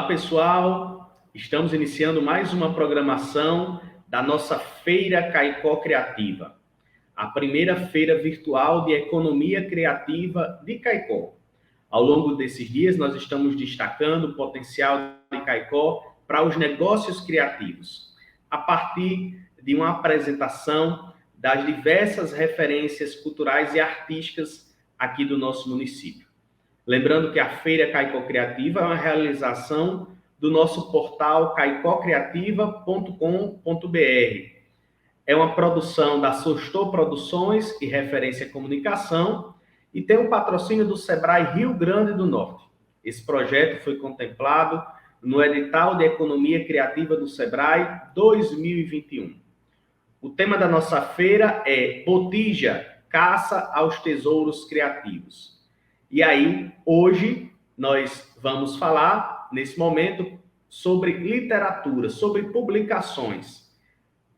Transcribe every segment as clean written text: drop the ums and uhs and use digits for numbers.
pessoal, estamos iniciando mais uma programação da nossa Feira Caicó Criativa, a primeira feira virtual de economia criativa de Caicó. Ao longo desses dias, nós estamos destacando o potencial de Caicó para os negócios criativos, a partir de uma apresentação das diversas referências culturais e artísticas aqui do nosso município. Lembrando que a Feira Caicó Criativa é uma realização do nosso portal caicocriativa.com.br. É uma produção da Sostor Produções e Referência Comunicação e tem um patrocínio do Sebrae Rio Grande do Norte. Esse projeto foi contemplado no edital de Economia Criativa do Sebrae 2021. O tema da nossa feira é Botija, caça aos tesouros criativos. E aí, hoje, nós vamos falar, nesse momento, sobre literatura, sobre publicações.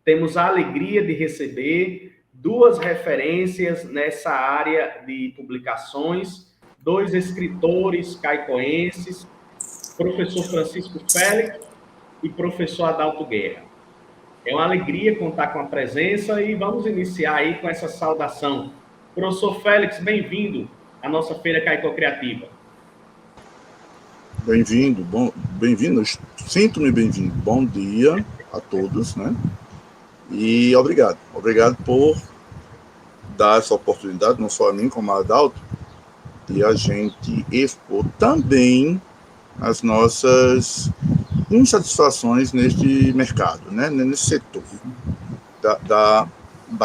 Temos a alegria de receber duas referências nessa área de publicações, dois escritores caicoenses, professor Francisco Félix e professor Adalto Guerra. É uma alegria contar com a presença e vamos iniciar aí com essa saudação. Professor Félix, bem-vindo à nossa Feira Caicó Criativa. Bem-vindo, bem-vindo, sinto-me bem-vindo. Bom dia a todos, né? E obrigado por dar essa oportunidade, não só a mim, como a Adalto, de a gente expor também as nossas insatisfações neste mercado, né? Nesse setor da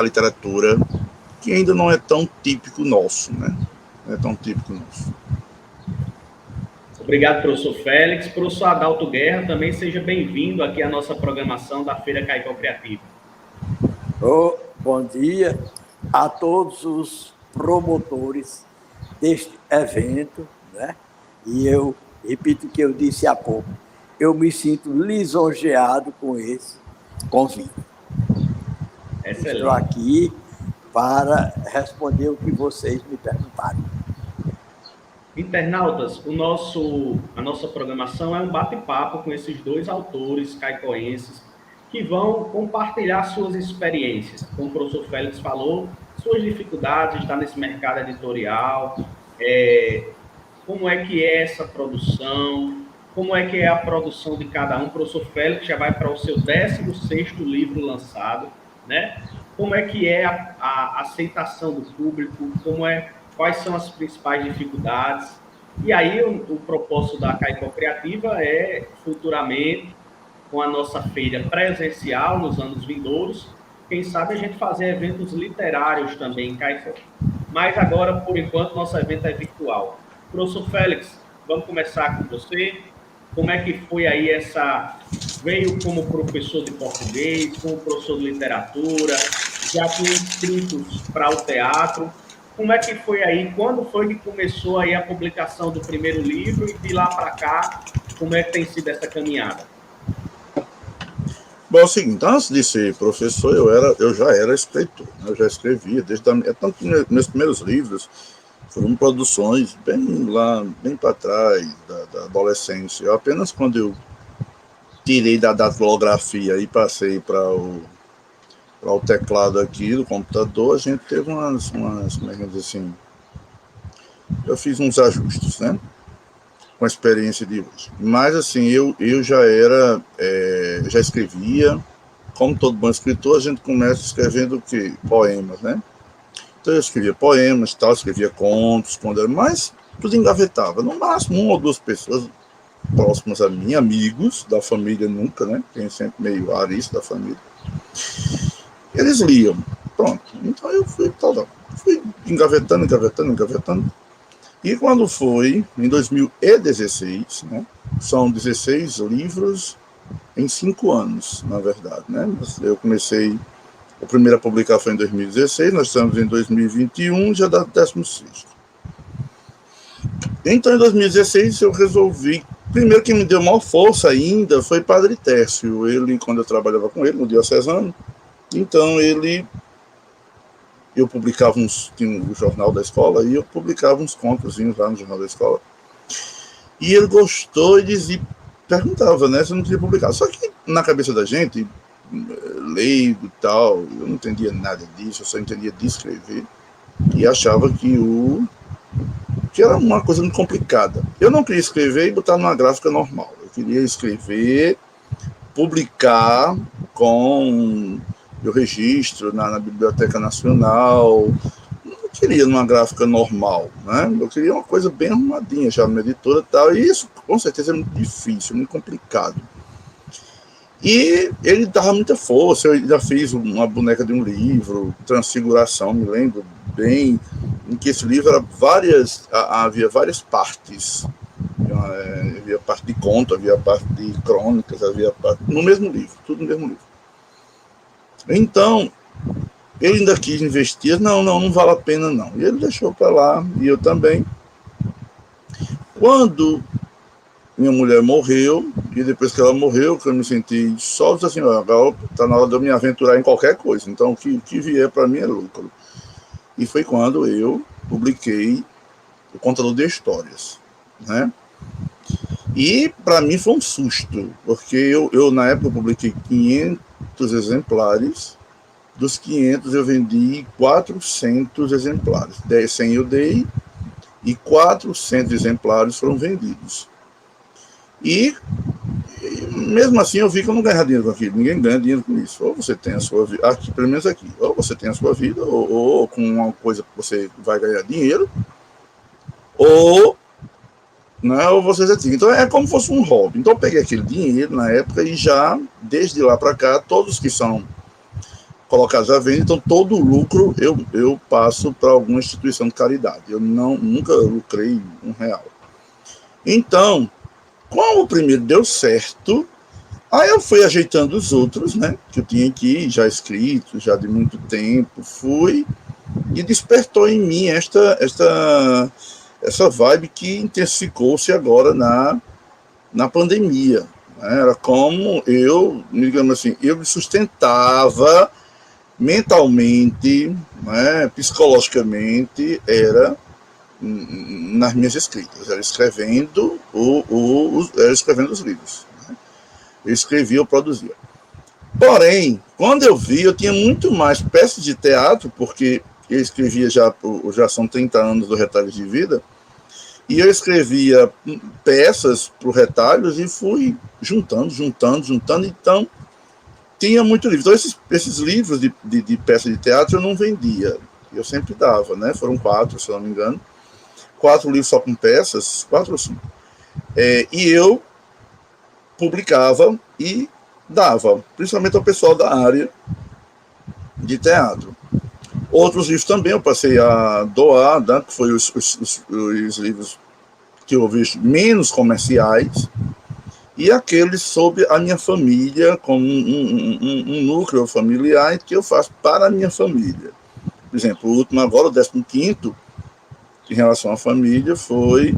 literatura, que ainda não é tão típico nosso, né? Não é tão típico nosso. Obrigado, professor Félix. Professor Adalto Guerra, também seja bem-vindo aqui à nossa programação da Feira Caicó Criativa. Bom dia a todos os promotores deste evento, né? E eu repito o que eu disse há pouco, eu me sinto lisonjeado com esse convite. Excelente. Estou aqui para responder o que vocês me perguntaram. Internautas, a nossa programação é um bate-papo com esses dois autores caicoenses que vão compartilhar suas experiências. Como o professor Félix falou, suas dificuldades de estar nesse mercado editorial, como é que é essa produção, como é que é a produção de cada um. O professor Félix já vai para o seu 16º livro lançado, né? Como é que é a aceitação do público, quais são as principais dificuldades. E aí o propósito da Caicó Criativa é, futuramente, com a nossa feira presencial nos anos vindouros, quem sabe a gente fazer eventos literários também em Caicó. Mas agora, por enquanto, nosso evento é virtual. Professor Félix, vamos começar com você. Como é que foi aí veio como professor de português, como professor de literatura, já tinha inscritos para o teatro. Como é que foi aí? Quando foi que começou aí a publicação do primeiro livro e de lá para cá, como é que tem sido essa caminhada? Bom, é o seguinte, antes de ser professor, eu já era escritor, né? Eu já escrevia, tanto que meus primeiros livros foram produções bem para trás, da adolescência. Apenas quando eu tirei da datilografia e passei para o teclado aqui do computador, a gente teve umas como é que eu dizer assim, eu fiz uns ajustes, né, com a experiência de hoje. Mas, assim, eu já escrevia, como todo bom escritor, a gente começa escrevendo o quê? Poemas, né? Então eu escrevia poemas, escrevia contos, mas tudo engavetava. No máximo, uma ou duas pessoas próximas a mim, amigos da família nunca, né? Tem sempre meio arista da família. Eles liam. Pronto. Então eu fui engavetando. E quando foi, em 2016, né? São 16 livros em 5 anos, na verdade, né? Eu comecei, a primeira publicação foi em 2016, nós estamos em 2021, já dá 16º. Então, em 2016, eu resolvi. Primeiro, quem me deu maior força ainda foi Padre Tércio. Ele, quando eu trabalhava com ele, no diocesano, então eu publicava tinha o jornal da escola, e eu publicava uns contozinhos lá no jornal da escola. E ele gostou e dizia, perguntava, né, se eu não queria publicar. Só que na cabeça da gente, leigo e tal, eu não entendia nada disso, eu só entendia de escrever e achava que era uma coisa muito complicada. Eu não queria escrever e botar numa gráfica normal. Eu queria escrever, publicar com o registro na Biblioteca Nacional. Não queria numa gráfica normal, né? Eu queria uma coisa bem arrumadinha já na editora e tal. E isso, com certeza, é muito difícil, muito complicado. E ele dava muita força. Eu já fiz uma boneca de um livro, Transfiguração, me lembro bem, em que esse livro era havia várias partes. Havia parte de conto, havia parte de crônicas, havia parte no mesmo livro, tudo no mesmo livro. Então, ele ainda quis investir, não vale a pena não. E ele deixou para lá, e eu também. Quando minha mulher morreu, e depois que ela morreu, que eu me senti só, assim, agora está na hora de eu me aventurar em qualquer coisa, então o que vier para mim é lucro. E foi quando eu publiquei O Contador de Histórias, né? E para mim foi um susto, porque eu na época publiquei 500 exemplares, dos 500 eu vendi 400 exemplares, 100 eu dei e 400 exemplares foram vendidos. E mesmo assim eu vi que eu não ganhava dinheiro com aquilo, ninguém ganha dinheiro com isso. Ou você tem a sua vida, aqui, pelo menos aqui, ou você tem a sua vida, ou com uma coisa que você vai ganhar dinheiro, ou, né, ou você já tinha. Então é como se fosse um hobby. Então eu peguei aquele dinheiro na época e já, desde lá para cá, todos que são colocados à venda, então todo o lucro eu passo para alguma instituição de caridade. Eu nunca lucrei R$1. Então, como o primeiro deu certo, aí eu fui ajeitando os outros, né, que eu tinha aqui, já escrito, já de muito tempo, fui, e despertou em mim essa vibe que intensificou-se agora na pandemia. Né? Era como digamos assim, eu me sustentava mentalmente, né, psicologicamente, era nas minhas escritas, era escrevendo os livros. Né? Eu escrevia, eu produzia. Porém, quando eu vi, eu tinha muito mais peças de teatro, porque eu escrevia já são 30 anos do Retalhos de Vida, e eu escrevia peças para os retalhos e fui juntando, então tinha muito livro. Então esses livros de peças de teatro eu não vendia, eu sempre dava, né? Foram 4, se eu não me engano, 4 livros só com peças, 4 ou 5. E eu publicava e dava, principalmente ao pessoal da área de teatro. Outros livros também eu passei a doar, né, que foi os livros que eu vejo menos comerciais, e aqueles sobre a minha família, como um núcleo familiar que eu faço para a minha família. Por exemplo, o último agora, o 15º, em relação à família, foi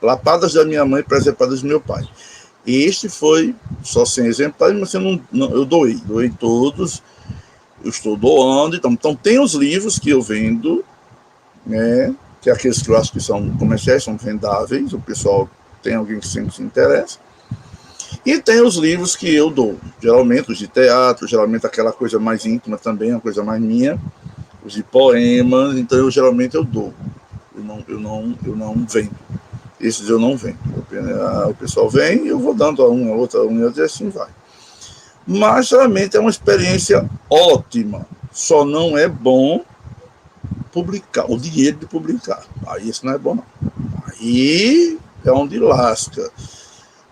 Lapadas da Minha Mãe, Presepadas do Meu Pai. Este foi só 100 exemplares, mas eu doei todos, eu estou doando, então tem os livros que eu vendo, né, que é aqueles que eu acho que são comerciais, são vendáveis, o pessoal tem alguém que sempre se interessa, e tem os livros que eu dou, geralmente os de teatro, geralmente aquela coisa mais íntima também, uma coisa mais minha, os de poemas, então geralmente eu dou, eu não vendo, esses eu não vendo, o pessoal vem e eu vou dando a outra, e assim vai. Mas geralmente é uma experiência ótima, só não é bom publicar, o dinheiro de publicar, aí isso não é bom não, aí é onde lasca,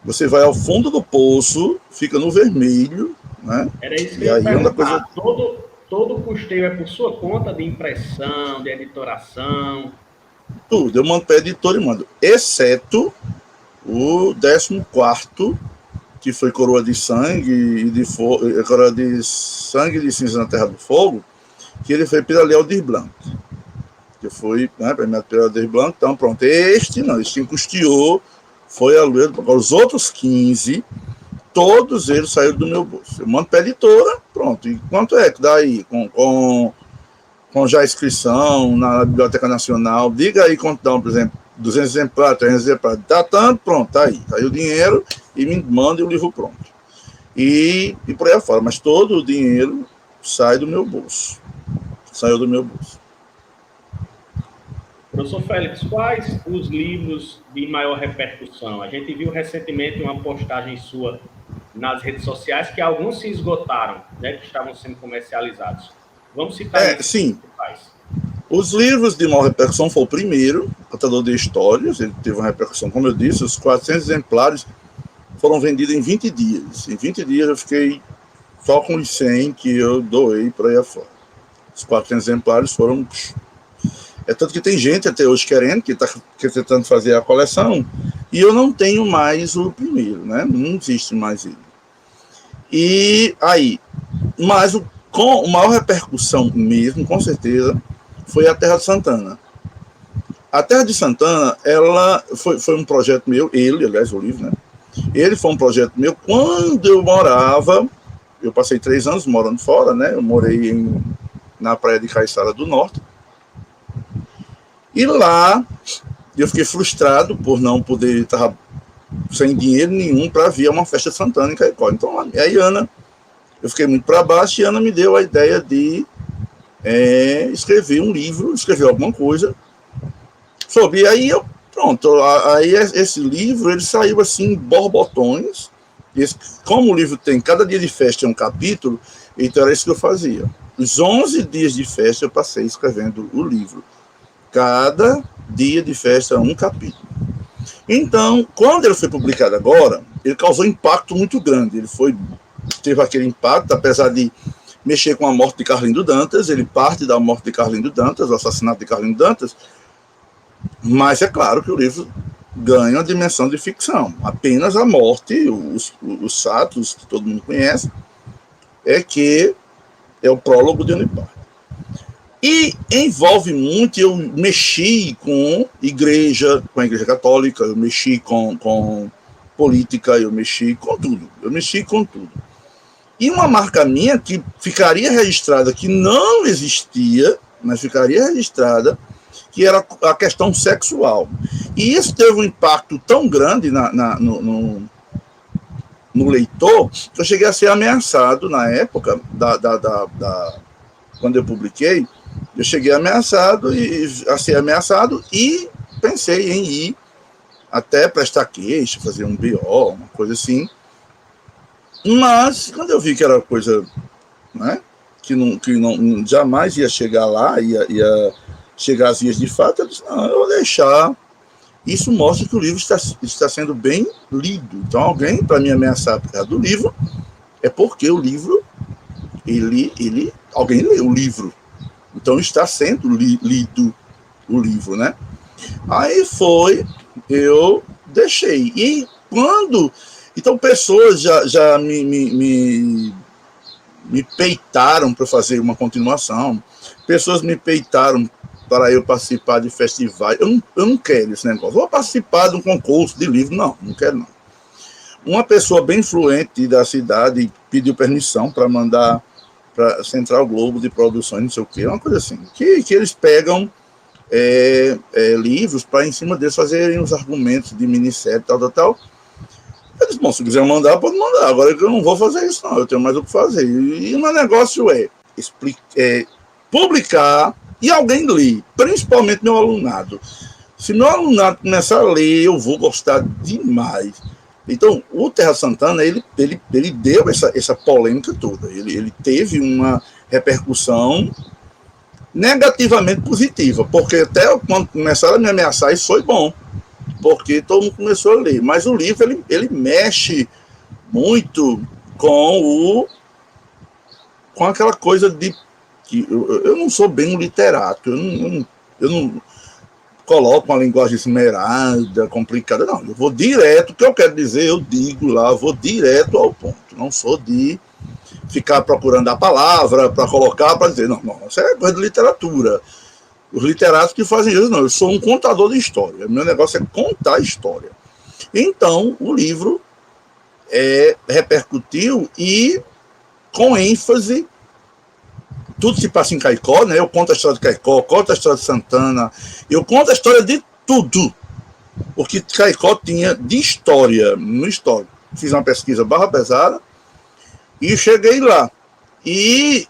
você vai ao fundo do poço, fica no vermelho, né? Era isso que eu ia perguntar, todo o custeio é por sua conta de impressão, de editoração? Tudo, eu mando para a editora e mando, exceto o 14º, que foi Coroa de Sangue Coroa de Sangue e de Cinza na Terra do Fogo, que ele foi pela Lei Aldir Blanc, que foi, né, premiado pela Aldir Blanc. Então pronto, este custeou, foi a lei. Agora os outros 15, todos eles saíram do meu bolso, eu mando para a editora, pronto. E quanto é que dá aí com já inscrição na Biblioteca Nacional? Diga aí quanto dá, por exemplo, 200 exemplares, 300 exemplares, tá tanto, pronto, tá aí. Tá aí o dinheiro e me manda o livro pronto. E por aí afora. Mas todo o dinheiro sai do meu bolso. Saiu do meu bolso. Professor Félix, quais os livros de maior repercussão? A gente viu recentemente uma postagem sua nas redes sociais que alguns se esgotaram, né, que estavam sendo comercializados. Vamos citar sim. Os livros de maior repercussão foi o primeiro, Contador de Histórias. Ele teve uma repercussão, como eu disse, os 400 exemplares foram vendidos em 20 dias. Em 20 dias eu fiquei só com os 100 que eu doei para aí afora. Os 400 exemplares foram... É tanto que tem gente até hoje querendo, que está tentando fazer a coleção, e eu não tenho mais o primeiro, né? Não existe mais ele. E aí, mas com maior repercussão mesmo, com certeza, foi a Terra de Santana. A Terra de Santana, ela foi um projeto meu, aliás, o livro, né? Ele foi um projeto meu quando eu morava, eu passei 3 anos morando fora, né? Eu morei na praia de Caiçara do Norte. E lá eu fiquei frustrado por não poder estar sem dinheiro nenhum para vir a uma festa de Santana em Caicó. Então, aí Ana, eu fiquei muito para baixo e Ana me deu a ideia de escrever um livro, escrever alguma coisa sobre. Aí eu, pronto, aí esse livro ele saiu assim, borbotões. Como o livro tem, cada dia de festa é um capítulo, então era isso que eu fazia. Os 11 dias de festa eu passei escrevendo o livro. Cada dia de festa um capítulo. Então, quando ele foi publicado agora, ele causou um impacto muito grande. Ele teve aquele impacto, apesar de mexer com a morte de Carlindo Dantas, ele parte da morte de Carlindo Dantas, o assassinato de Carlindo Dantas, mas é claro que o livro ganha uma dimensão de ficção. Apenas a morte, os fatos que todo mundo conhece, é que é o prólogo de Uniparty. E envolve muito, eu mexi com a Igreja Católica, eu mexi com política, eu mexi com tudo. E uma marca minha que ficaria registrada, que não existia, mas ficaria registrada, que era a questão sexual. E isso teve um impacto tão grande no leitor, que eu cheguei a ser ameaçado na época, quando eu publiquei, eu cheguei a ser ameaçado e pensei em ir até prestar queixa, fazer um BO, uma coisa assim. Mas, quando eu vi que era coisa, né, que não jamais ia chegar lá, ia chegar às vias de fato, eu disse, não, eu vou deixar. Isso mostra que o livro está sendo bem lido. Então, alguém, para me ameaçar por causa do livro, é porque o livro, alguém leu o livro. Então, está sendo lido o livro, né? Aí eu deixei. E quando... Então, pessoas já me peitaram para fazer uma continuação, pessoas me peitaram para eu participar de festivais. Eu não quero esse negócio. Vou participar de um concurso de livro. Não quero, não. Uma pessoa bem influente da cidade pediu permissão para mandar para Central Globo de Produções, não sei o quê, uma coisa assim, que eles pegam livros para em cima deles fazerem os argumentos de minissérie, tal. Eu disse, bom, se quiser mandar, pode mandar, agora eu não vou fazer isso não, eu tenho mais o que fazer. E o meu negócio é publicar e alguém ler, principalmente meu alunado. Se meu alunado começar a ler, eu vou gostar demais. Então, o Terra Santana, ele deu essa polêmica toda. Ele teve uma repercussão negativamente positiva, porque até quando começaram a me ameaçar, isso foi bom, porque todo mundo começou a ler. Mas o livro, ele mexe muito com aquela coisa de... que eu não sou bem um literato, eu não coloco uma linguagem esmerada, complicada, não. Eu vou direto, o que eu quero dizer, eu digo lá, vou direto ao ponto. Não sou de ficar procurando a palavra para colocar, para dizer, não, isso é coisa de literatura. Os literatos que fazem isso, não, eu sou um contador de história. Meu negócio é contar história. Então, o livro repercutiu e, com ênfase, tudo se passa em Caicó, né? Eu conto a história de Caicó, conto a história de Santana, eu conto a história de tudo. porque Caicó tinha de história, no histórico. Fiz uma pesquisa barra pesada e cheguei lá. E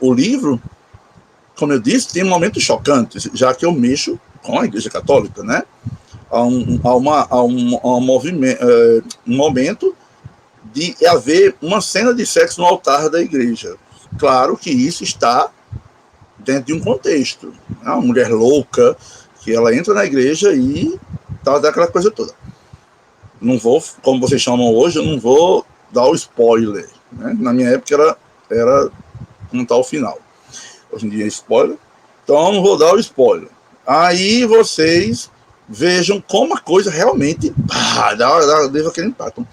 o livro, como eu disse, tem momentos chocantes, já que eu mexo com a Igreja Católica, né? Há um momento de haver uma cena de sexo no altar da igreja. Claro que isso está dentro de um contexto. Né? Uma mulher louca, que ela entra na igreja e tal, daquela coisa toda. Não vou, como vocês chamam hoje, eu não vou dar o spoiler. Né? Na minha época era contar o final. Hoje em dia é spoiler. Então eu não vou dar o spoiler. Aí vocês vejam como a coisa realmente deu aquele impacto.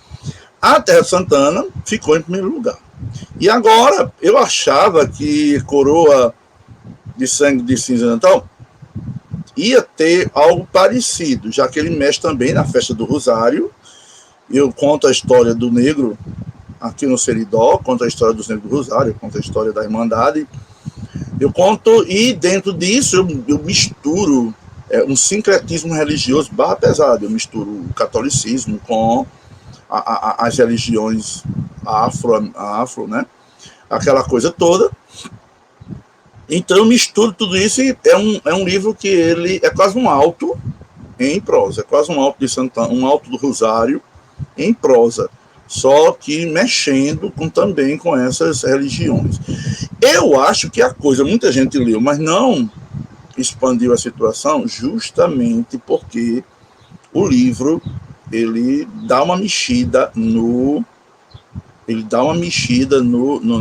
A Terra de Santana ficou em primeiro lugar. E agora, eu achava que Coroa de Sangue de Cinza Natal ia ter algo parecido, já que ele mexe também na festa do Rosário. Eu conto a história do negro aqui no Seridó, conto a história dos negros do Rosário, conto a história da Irmandade. Eu conto, e dentro disso eu misturo um sincretismo religioso barra pesado. Eu misturo o catolicismo com as religiões afro, né? Aquela coisa toda. Então eu misturo tudo isso e é um livro que ele é quase um alto em prosa, é quase um alto de Santana, um alto do Rosário em prosa, só que mexendo também com essas religiões. Eu acho que a coisa, muita gente leu, mas não expandiu a situação justamente porque o livro ele dá uma mexida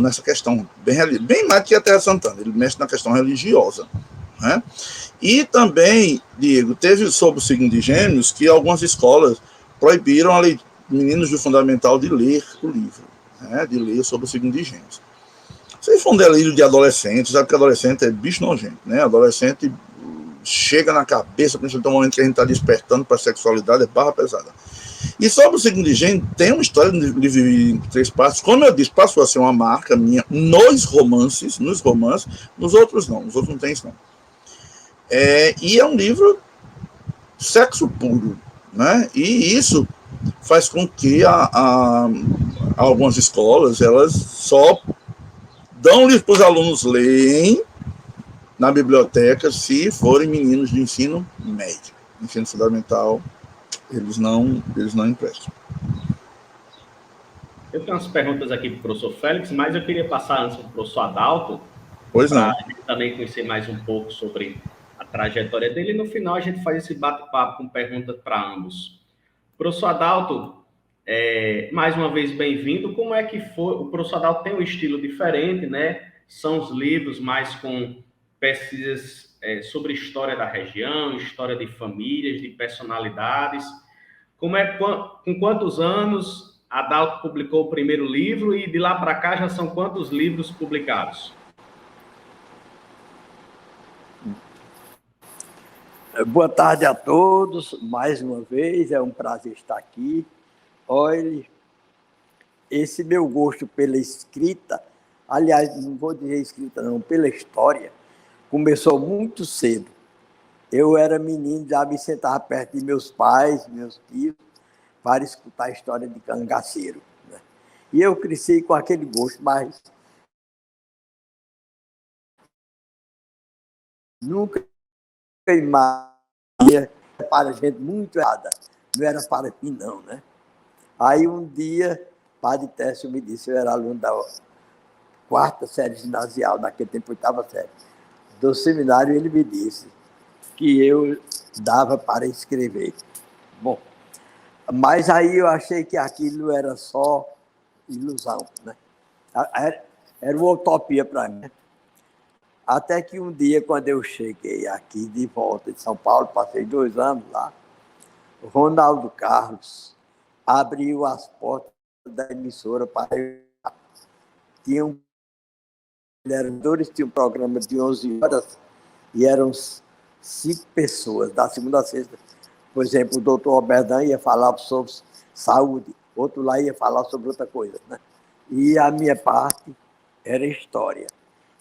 nessa questão bem mais que a Terra Santana, ele mexe na questão religiosa, né? E também, Diego, teve sobre o signo de Gêmeos que algumas escolas proibiram meninos do fundamental de ler o livro, né? De ler sobre o signo de Gêmeos. Isso foi um delírio de adolescente, sabe que adolescente é bicho nojento, né? Adolescente chega na cabeça, principalmente no momento que a gente está despertando para a sexualidade, é barra pesada. E sobre o signo de Gêmeos, tem uma história de dividir em 3 partes. Como eu disse, passou a ser uma marca minha nos romances, nos outros não tem isso não. E é um livro sexo puro, né? E isso faz com que algumas escolas, elas só dão livro para os alunos lerem na biblioteca se forem meninos de ensino médio. Ensino fundamental, eles não emprestam. Eu tenho umas perguntas aqui para o professor Félix, mas eu queria passar antes para o professor Adalto, para a gente também conhecer mais um pouco sobre a trajetória dele, e no final a gente faz esse bate-papo com perguntas para ambos. Professor Adalto, mais uma vez bem-vindo. Como é que foi? O professor Adalto tem um estilo diferente, né? São os livros mais com pesquisas sobre história da região, história de famílias, de personalidades. Com quantos anos Adalto publicou o primeiro livro e de lá para cá já são quantos livros publicados? Boa tarde a todos, mais uma vez, é um prazer estar aqui. Olha, esse meu gosto pela escrita, aliás, não vou dizer escrita não, pela história, começou muito cedo. Eu era menino, já me sentava perto de meus pais, meus tios, para escutar a história de cangaceiro, né? E eu cresci com aquele gosto, mas nunca imaginei para gente muito errada. Não era para mim, não, né? Aí um dia, o padre Técio me disse, eu era aluno da 4ª série ginasial, naquele tempo 8ª série, do seminário, ele me disse que eu dava para escrever. Bom, mas aí eu achei que aquilo era só ilusão, né? Era uma utopia para mim. Até que um dia, quando eu cheguei aqui de volta de São Paulo, passei 2 anos lá, o Ronaldo Carlos abriu as portas da emissora para eu. Tinham vereadores, tinha um programa de 11 horas e eram 5 pessoas, da segunda a sexta. Por exemplo, o doutor Alberdan ia falar sobre saúde, outro lá ia falar sobre outra coisa, né? E a minha parte era história.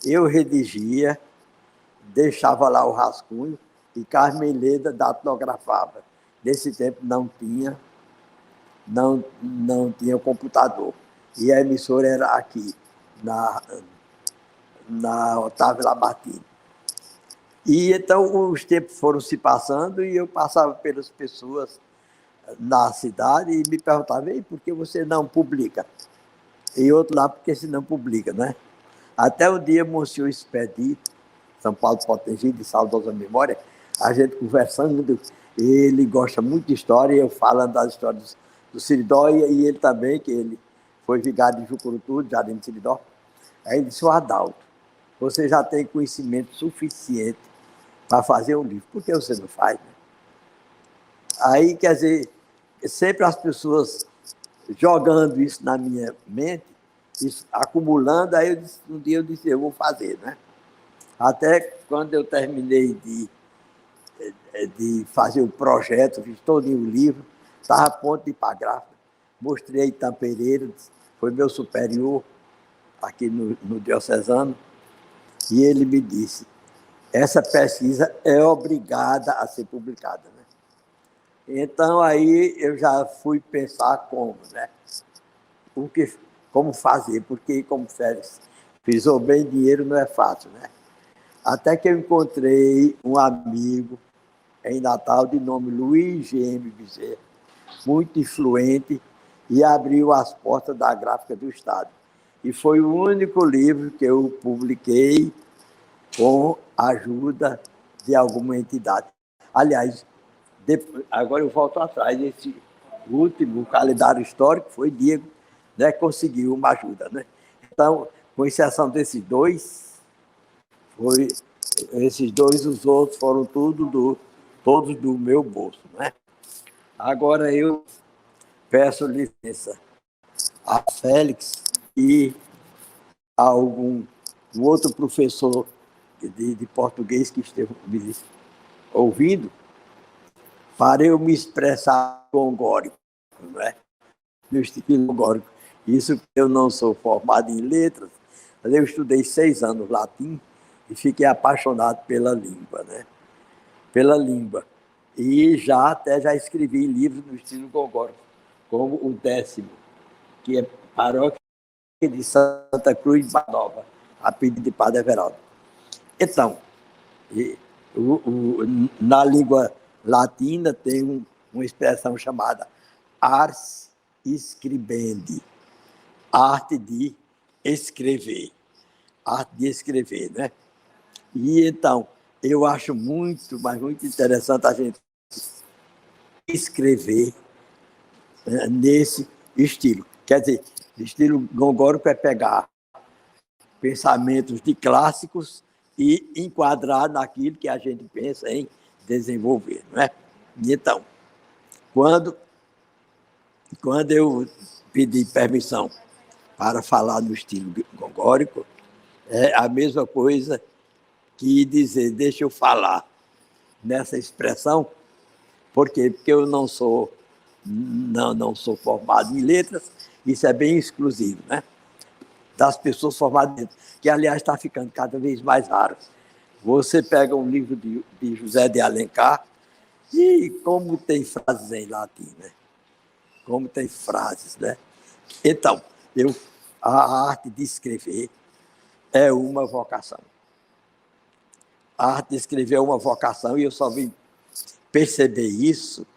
Eu redigia, deixava lá o rascunho e Carmen Leda datilografava. nesse tempo não tinha computador. E a emissora era aqui, na Otávio Lamartine. E então os tempos foram se passando e eu passava pelas pessoas na cidade e me perguntava: "Ei, por que você não publica?" E outro lá, porque se não publica, né? Até um dia, Monsenhor Expedito, São Paulo Potengi, de saudosa memória, a gente conversando, ele gosta muito de história, eu falando das histórias do Seridó, e ele também, que ele foi vigário de Jucurutu, de Jardim do Seridó. Aí ele disse: "O Adalto, você já tem conhecimento suficiente para fazer um livro, por que você não faz?" Né? Aí, quer dizer, sempre as pessoas jogando isso na minha mente, isso acumulando, aí um dia eu disse: "Eu vou fazer", né? Até quando eu terminei de fazer o projeto, fiz todo o livro, estava a ponto de ir para a gráfica, mostrei a Itam Pereira, foi meu superior aqui no Diocesano, e ele me disse: "Essa pesquisa é obrigada a ser publicada." Né? Então, aí eu já fui pensar como, né? Como fazer, porque, como Félix frisou bem, dinheiro não é fácil, né? Até que eu encontrei um amigo em Natal de nome Luiz G.M. Bezerra, muito influente, e abriu as portas da Gráfica do Estado. E foi o único livro que eu publiquei com a ajuda de alguma entidade. Aliás, agora eu volto atrás, esse último calendário histórico foi Diego, né, conseguiu uma ajuda. Né? Então, com exceção desses dois, os outros foram todos do meu bolso. Né? Agora eu peço licença a Félix e a um outro professor de português que esteve me ouvindo, para eu me expressar gongórico, não é? No estilo gongórico. Isso porque eu não sou formado em letras, mas eu estudei 6 anos latim e fiquei apaixonado pela língua, né? Pela língua. E já escrevi livros no estilo gongórico, como o 10º, que é Paróquia de Santa Cruz de Nova, a pedido de Padre Everaldo. Então, na língua latina tem uma expressão chamada ars scribendi, arte de escrever, né? E então, eu acho muito, mas muito interessante a gente escrever nesse estilo. Quer dizer, estilo gongórico é pegar pensamentos de clássicos e enquadrar naquilo que a gente pensa em desenvolver, não é? Então, quando eu pedi permissão para falar no estilo gongórico, é a mesma coisa que dizer: "Deixa eu falar", nessa expressão. Por quê? Porque eu não sou formado em letras, isso é bem exclusivo, né? Das pessoas formadas em letras, que, aliás, está ficando cada vez mais raro. Você pega um livro de José de Alencar e como tem frases em latim, né? Como tem frases, né? Então, a arte de escrever é uma vocação. A arte de escrever é uma vocação e eu só vim perceber isso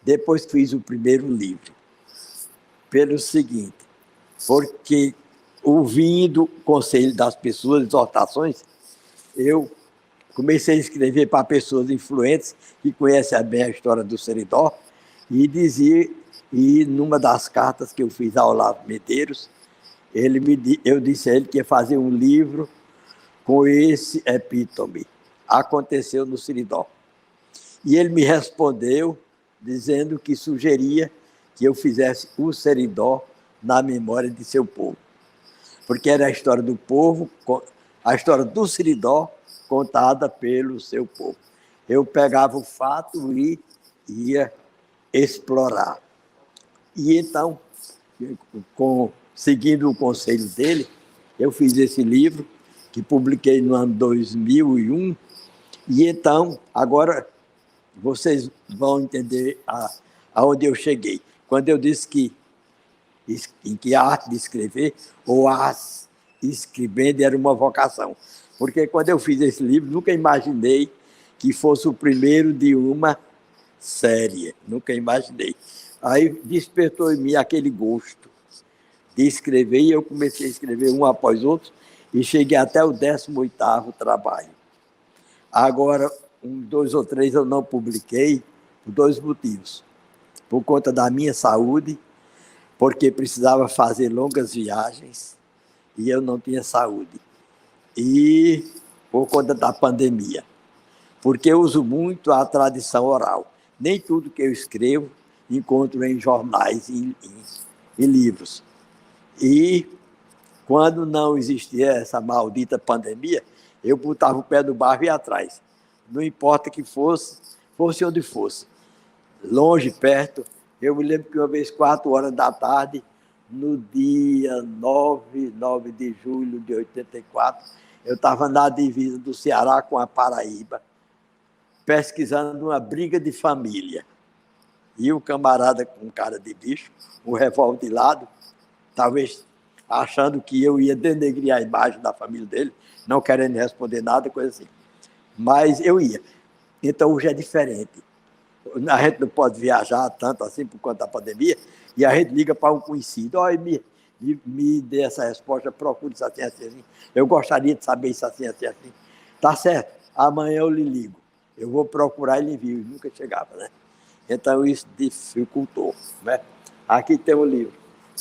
depois que fiz o primeiro livro. Pelo seguinte, porque ouvindo o conselho das pessoas, exortações, eu comecei a escrever para pessoas influentes que conhecem bem a história do Seridó e numa das cartas que eu fiz ao Olavo Medeiros, eu disse a ele que ia fazer um livro com esse epítome. Aconteceu no Seridó. E ele me respondeu dizendo que sugeria que eu fizesse o Seridó na memória de seu povo. Porque era a história do povo, a história do Seridó contada pelo seu povo. Eu pegava o fato e ia explorar. E então, seguindo o conselho dele, eu fiz esse livro, que publiquei no ano 2001, e então, agora, vocês vão entender aonde eu cheguei. Quando eu disse que a arte de escrever, ou a escrevendo, era uma vocação. Porque quando eu fiz esse livro, nunca imaginei que fosse o primeiro de uma série. Nunca imaginei. Aí despertou em mim aquele gosto de escrever, e eu comecei a escrever um após outro, e cheguei até o 18º trabalho. Agora, 2 ou 3 eu não publiquei, por 2 motivos. Por conta da minha saúde, porque precisava fazer longas viagens, e eu não tinha saúde. E por conta da pandemia, porque eu uso muito a tradição oral. Nem tudo que eu escrevo encontro em jornais e em livros. E quando não existia essa maldita pandemia, eu botava o pé no barro e ia atrás. Não importa que fosse onde fosse. Longe, perto. Eu me lembro que uma vez, 4 horas da tarde, no dia 9 de julho de 84, eu estava na divisa do Ceará com a Paraíba, pesquisando uma briga de família. E o camarada com cara de bicho, o revólver de lado, talvez achando que eu ia denegrir a imagem da família dele, não querendo responder nada, coisa assim. Mas eu ia. Então, hoje é diferente. A gente não pode viajar tanto assim por conta da pandemia, e a gente liga para um conhecido, olha, me dê essa resposta, procure isso assim, assim, assim. Eu gostaria de saber isso assim, assim, assim. Tá certo, amanhã eu lhe ligo. Eu vou procurar e lhe envio. Nunca chegava, né? Então, isso dificultou, né? Aqui tem o livro.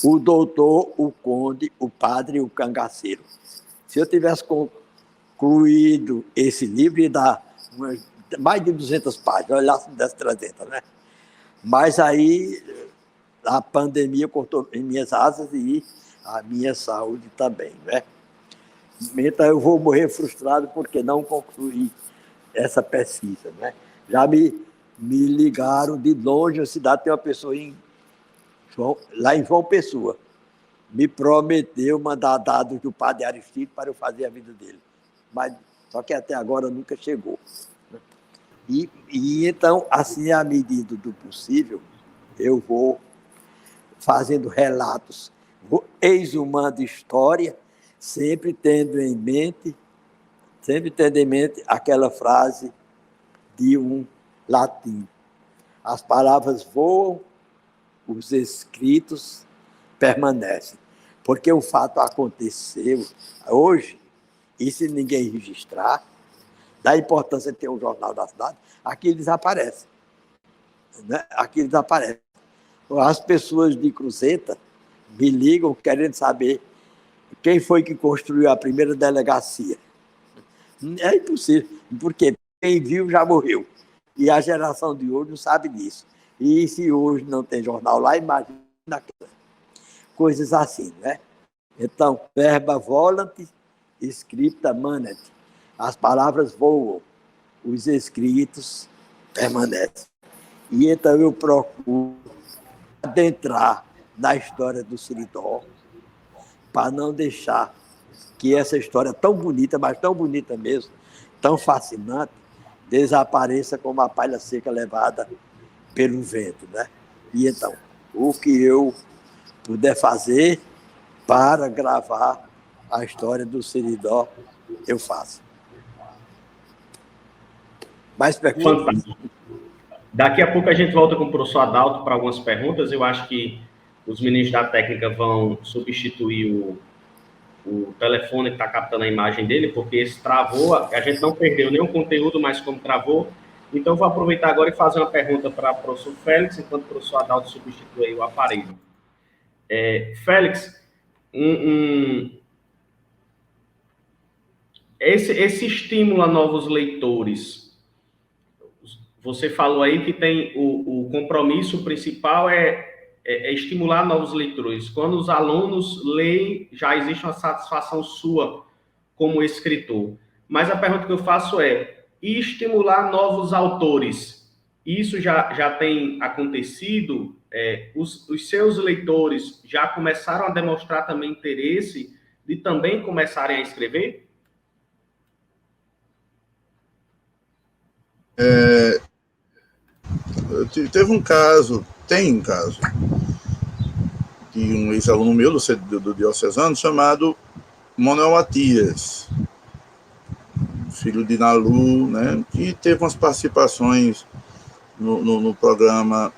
O doutor, o conde, o padre e o cangaceiro. Se eu tivesse concluído esse livro, ia dar mais de 200 páginas, olha lá se desse 300, né? Mas aí a pandemia cortou em minhas asas e a minha saúde também, né? Então eu vou morrer frustrado porque não concluí essa pesquisa, né? Já me ligaram de longe, a cidade tem uma pessoa lá em João Pessoa, me prometeu mandar dados do padre Aristide para eu fazer a vida dele. Mas só que até agora nunca chegou. E então, assim, à medida do possível, eu vou fazendo relatos, vou exumando história, sempre tendo em mente aquela frase de um latim. As palavras voam, os escritos permanecem. Porque o fato aconteceu hoje, e se ninguém registrar, da importância de ter um jornal da cidade, aquilo desaparece. Né? Aquilo desaparece. As pessoas de Cruzeta me ligam querendo saber quem foi que construiu a primeira delegacia. É impossível, porque quem viu já morreu. E a geração de hoje não sabe disso. E se hoje não tem jornal lá, imagina coisas assim, né? Então, verba volant, scripta manet. As palavras voam, os escritos permanecem. E então eu procuro adentrar na história do Seridó para não deixar que essa história tão bonita, mas tão bonita mesmo, tão fascinante, desapareça como a palha seca levada pelo vento, né? E então, o que eu puder fazer para gravar a história do Seridó, eu faço. Mais perguntas? Fantástico. Daqui a pouco a gente volta com o professor Adalto para algumas perguntas. Eu acho que os meninos da técnica vão substituir o telefone que está captando a imagem dele, porque esse travou, a gente não perdeu nenhum conteúdo, mas como travou. Então, eu vou aproveitar agora e fazer uma pergunta para o professor Félix, enquanto o professor Adalto substitui o aparelho. Félix, esse estímulo a novos leitores, você falou aí que tem o compromisso principal é estimular novos leitores. Quando os alunos leem, já existe uma satisfação sua como escritor. Mas a pergunta que eu faço e estimular novos autores? Isso já tem acontecido? Os seus leitores já começaram a demonstrar também interesse de também começarem a escrever? Teve um caso, tem um caso, de um ex-aluno meu do Diocesano chamado Manuel Matias, filho de Nalu, né, que teve umas participações no programa,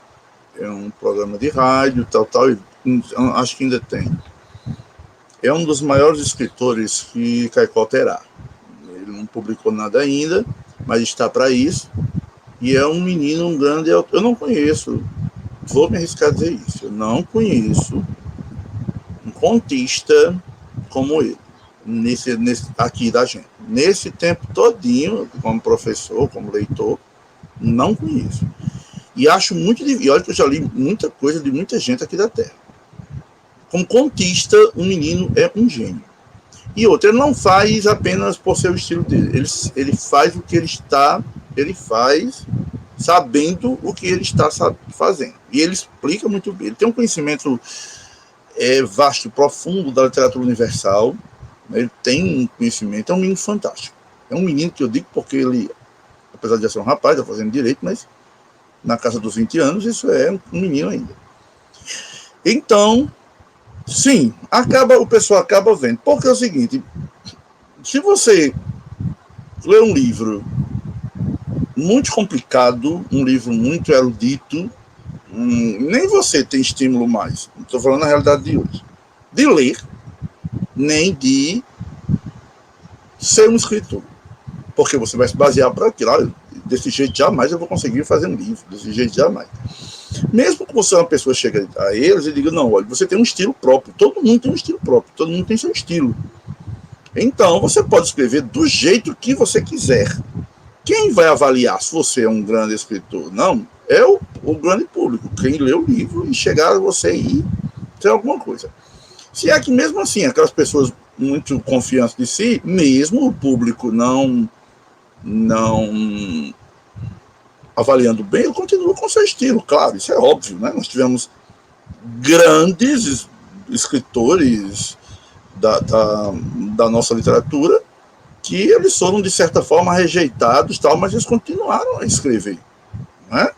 um programa de rádio, tal, e acho que ainda tem. É um dos maiores escritores que Caicó terá. Ele não publicou nada ainda, mas está para isso. E é um menino, um grande... Eu não conheço, vou me arriscar a dizer isso, eu não conheço um contista como ele, aqui da gente. Nesse tempo todinho, como professor, como leitor, não conheço. E acho muito... E olha que eu já li muita coisa de muita gente aqui da Terra. Como contista, o menino é um gênio. E outro, ele não faz apenas por ser o estilo dele. Ele faz o que ele faz sabendo o que ele está fazendo. E ele explica muito bem. Ele tem um conhecimento vasto, profundo da literatura universal. Ele tem um conhecimento, é um menino fantástico. É um menino que eu digo porque ele, apesar de ser um rapaz, está fazendo direito, mas na casa dos 20 anos, isso é um menino ainda. Então, sim, o pessoal acaba vendo. Porque é o seguinte, se você lê um livro muito complicado, um livro muito erudito, nem você tem estímulo mais, estou falando na realidade de hoje, de ler, nem de ser um escritor. Porque você vai se basear para aquilo. Desse jeito jamais eu vou conseguir fazer um livro, desse jeito jamais. Mesmo que você, uma pessoa chegue a eles e diga, não, olha, você tem um estilo próprio, todo mundo tem um estilo próprio, todo mundo tem seu estilo. Então, você pode escrever do jeito que você quiser. Quem vai avaliar se você é um grande escritor? Não, é o grande público, quem lê o livro e chegar a você e ter alguma coisa. Se é que mesmo assim, aquelas pessoas muito confiantes de si, mesmo o público não avaliando bem, ele continua com seu estilo, claro, isso é óbvio, né? Nós tivemos grandes escritores da nossa literatura que eles foram, de certa forma, rejeitados, tal, mas eles continuaram a escrever, né?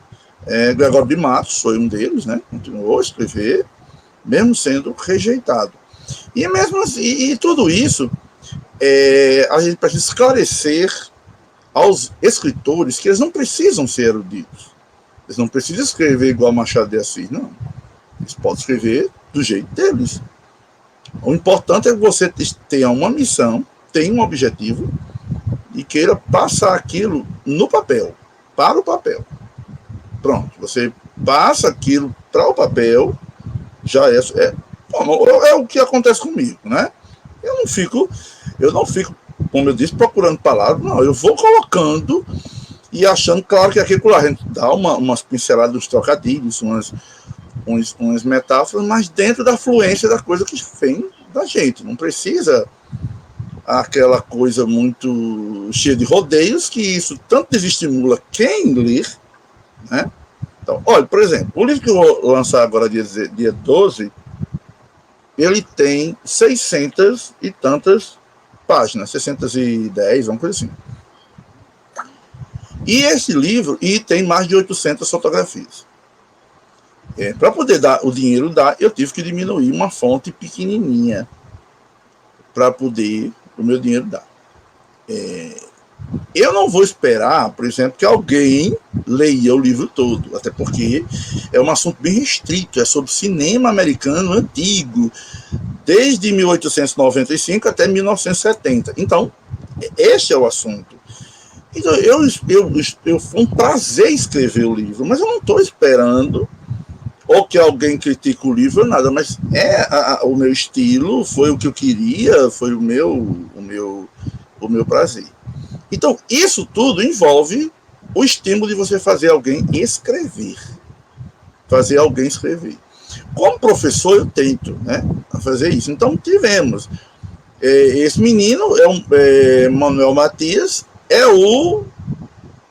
Gregório de Matos foi um deles, né? Continuou a escrever, mesmo sendo rejeitado. E mesmo assim, e tudo isso, a gente precisa esclarecer aos escritores que eles não precisam ser eruditos. Eles não precisam escrever igual Machado de Assis, não. Eles podem escrever do jeito deles. O importante é que você tenha uma missão, tenha um objetivo e queira passar aquilo no papel, para o papel. Pronto, você passa aquilo para o papel, já é o que acontece comigo, né? Eu não fico, como eu disse, procurando palavras, não, eu vou colocando e achando, claro, que aquilo a gente dá umas pinceladas dos trocadilhos, umas metáforas, mas dentro da fluência da coisa que vem da gente. Não precisa aquela coisa muito cheia de rodeios, que isso tanto desestimula quem ler, né? Então, olha, por exemplo, o livro que eu vou lançar agora, dia 12, ele tem 600 e tantas páginas, 610, uma coisa assim. E esse livro, tem mais de 800 fotografias. Para poder dar o dinheiro, eu tive que diminuir uma fonte pequenininha para poder o meu dinheiro dar. Eu não vou esperar, por exemplo, que alguém leia o livro todo, até porque é um assunto bem restrito, é sobre cinema americano antigo, desde 1895 até 1970. Então, esse é o assunto. Então, foi um prazer escrever o livro, mas eu não estou esperando ou que alguém critique o livro, nada, mas o meu estilo, foi o que eu queria, foi o meu prazer. Então, isso tudo envolve o estímulo de você fazer alguém escrever. Fazer alguém escrever. Como professor, eu tento, né, a fazer isso. Então, tivemos. Esse menino Manuel Matias, eu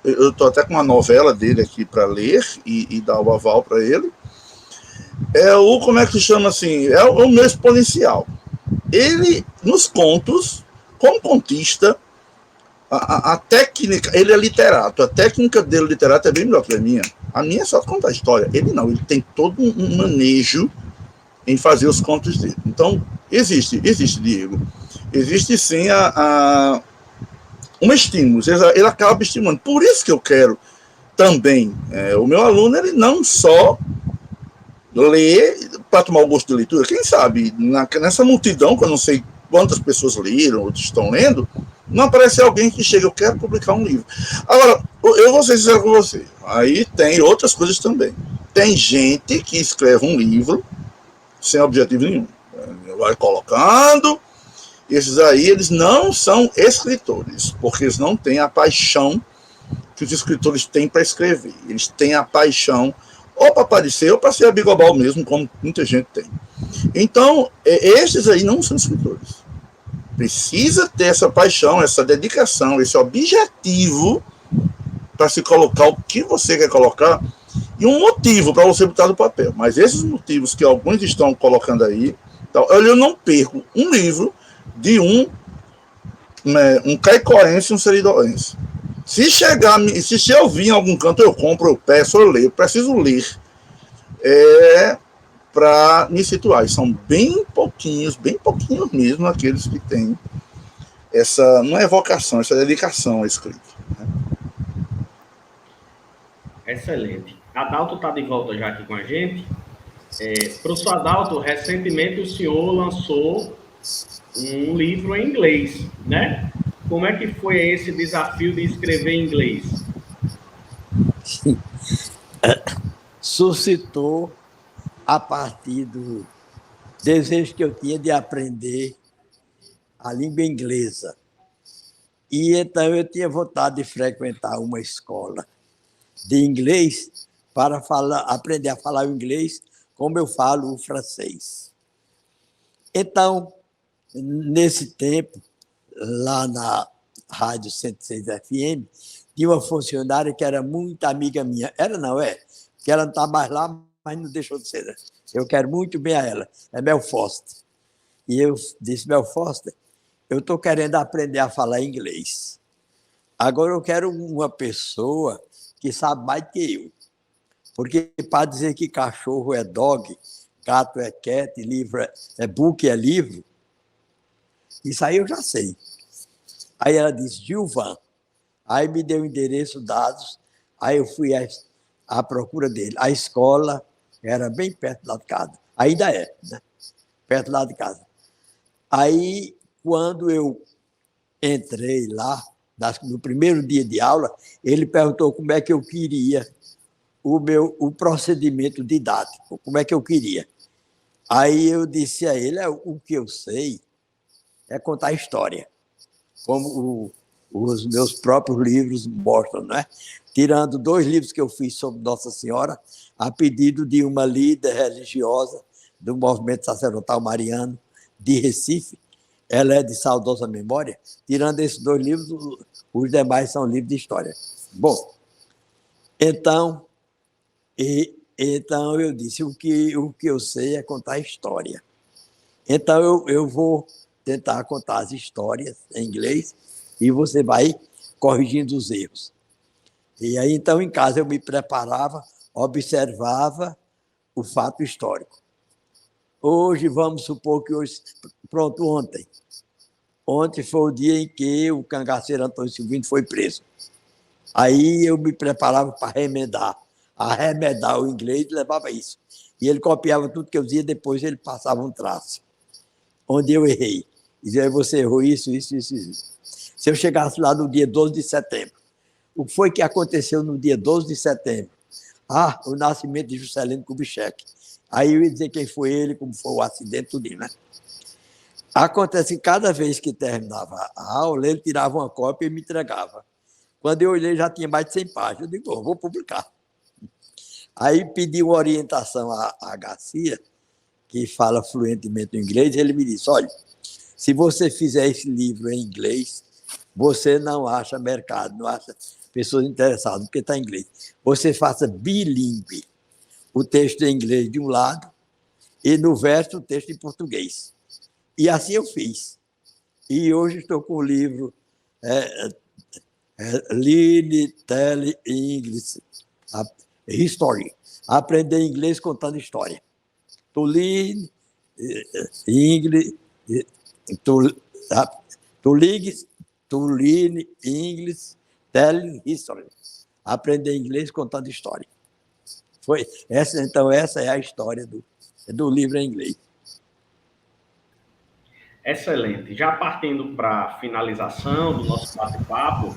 estou até com uma novela dele aqui para ler e dar o aval para ele. Como é que se chama assim? É o meu exponencial. Ele, nos contos, como contista, a técnica, ele é literato, a técnica dele literato é bem melhor que a minha. A minha é só contar a história. Ele não, ele tem todo um manejo em fazer os contos dele. Então, existe, Diego. Existe sim um estímulo, ele acaba estimulando. Por isso que eu quero também, o meu aluno, ele não só lê para tomar o gosto de leitura, quem sabe, nessa multidão, que eu não sei quantas pessoas leram ou estão lendo, não aparece alguém que chega, eu quero publicar um livro. Agora, eu vou ser sincero com você, aí tem outras coisas também. Tem gente que escreve um livro sem objetivo nenhum. Vai colocando, esses aí, eles não são escritores, porque eles não têm a paixão que os escritores têm para escrever. Eles têm a paixão ou para aparecer ou para ser abigobal mesmo, como muita gente tem. Então, esses aí não são escritores. Precisa ter essa paixão, essa dedicação, esse objetivo para se colocar o que você quer colocar e um motivo para você botar no papel. Mas esses motivos que alguns estão colocando aí, então, eu não perco um livro de um caicoense e um seridoense. Se eu vir em algum canto, eu compro, eu peço, eu leio. Preciso ler para me situar. E são bem pouquinhos mesmo, aqueles que têm essa, não é vocação, essa dedicação à escrita. Né? Excelente. Adalto está de volta já aqui com a gente. Professor Adalto, recentemente o senhor lançou um livro em inglês, né? Como é que foi esse desafio de escrever em inglês? Suscitou a partir do desejo que eu tinha de aprender a língua inglesa. E então eu tinha vontade de frequentar uma escola de inglês para aprender a falar o inglês como eu falo o francês. Então, nesse tempo, lá na Rádio 106 FM, tinha uma funcionária que era muito amiga minha. Era não, que ela não está mais lá, mas não deixou de ser. Eu quero muito bem a ela. É Mel Foster. E eu disse, Mel Foster, eu estou querendo aprender a falar inglês. Agora eu quero uma pessoa que sabe mais que eu. Porque para dizer que cachorro é dog, gato é cat, livro book é livro, isso aí eu já sei. Aí ela disse, Gilvan. Aí me deu o endereço, dados, aí eu fui à procura dele. A escola era bem perto lá de casa. Ainda é, né? Perto lá de casa. Aí, quando eu entrei lá, no primeiro dia de aula, ele perguntou como é que eu queria o procedimento didático, como é que eu queria. Aí eu disse a ele, o que eu sei é contar história, como os meus próprios livros mostram, né? Tirando 2 livros que eu fiz sobre Nossa Senhora, a pedido de uma líder religiosa do movimento sacerdotal mariano de Recife. Ela é de saudosa memória. Tirando esses 2 livros, os demais são livros de história. Bom, então eu disse, o que eu sei é contar história. Então eu vou tentar contar as histórias em inglês e você vai corrigindo os erros. E aí, então, em casa, eu me preparava, observava o fato histórico. Hoje, vamos supor que pronto, ontem. Ontem foi o dia em que o cangaceiro Antônio Silvino foi preso. Aí eu me preparava para arremedar o inglês e levava isso. E ele copiava tudo que eu dizia, depois ele passava um traço, onde eu errei. Dizia, você errou isso. Se eu chegasse lá no dia 12 de setembro, o que foi que aconteceu no dia 12 de setembro? O nascimento de Juscelino Kubitschek. Aí eu ia dizer quem foi ele, como foi o acidente, tudo, né? Acontece que cada vez que terminava a aula, ele tirava uma cópia e me entregava. Quando eu olhei, já tinha mais de 100 páginas. Eu digo, vou publicar. Aí pedi uma orientação a Garcia, que fala fluentemente o inglês, ele me disse, olha, se você fizer esse livro em inglês, você não acha mercado, não acha pessoas interessadas, porque está em inglês. Você faça bilíngue, o texto em inglês de um lado e no verso o texto em português. E assim eu fiz. E hoje estou com o livro Learn Tell English. history. Aprender inglês contando história. To learn English, to learn English telling history. Aprender inglês contando história. Essa é a história do livro em inglês. Excelente. Já partindo para a finalização do nosso bate-papo,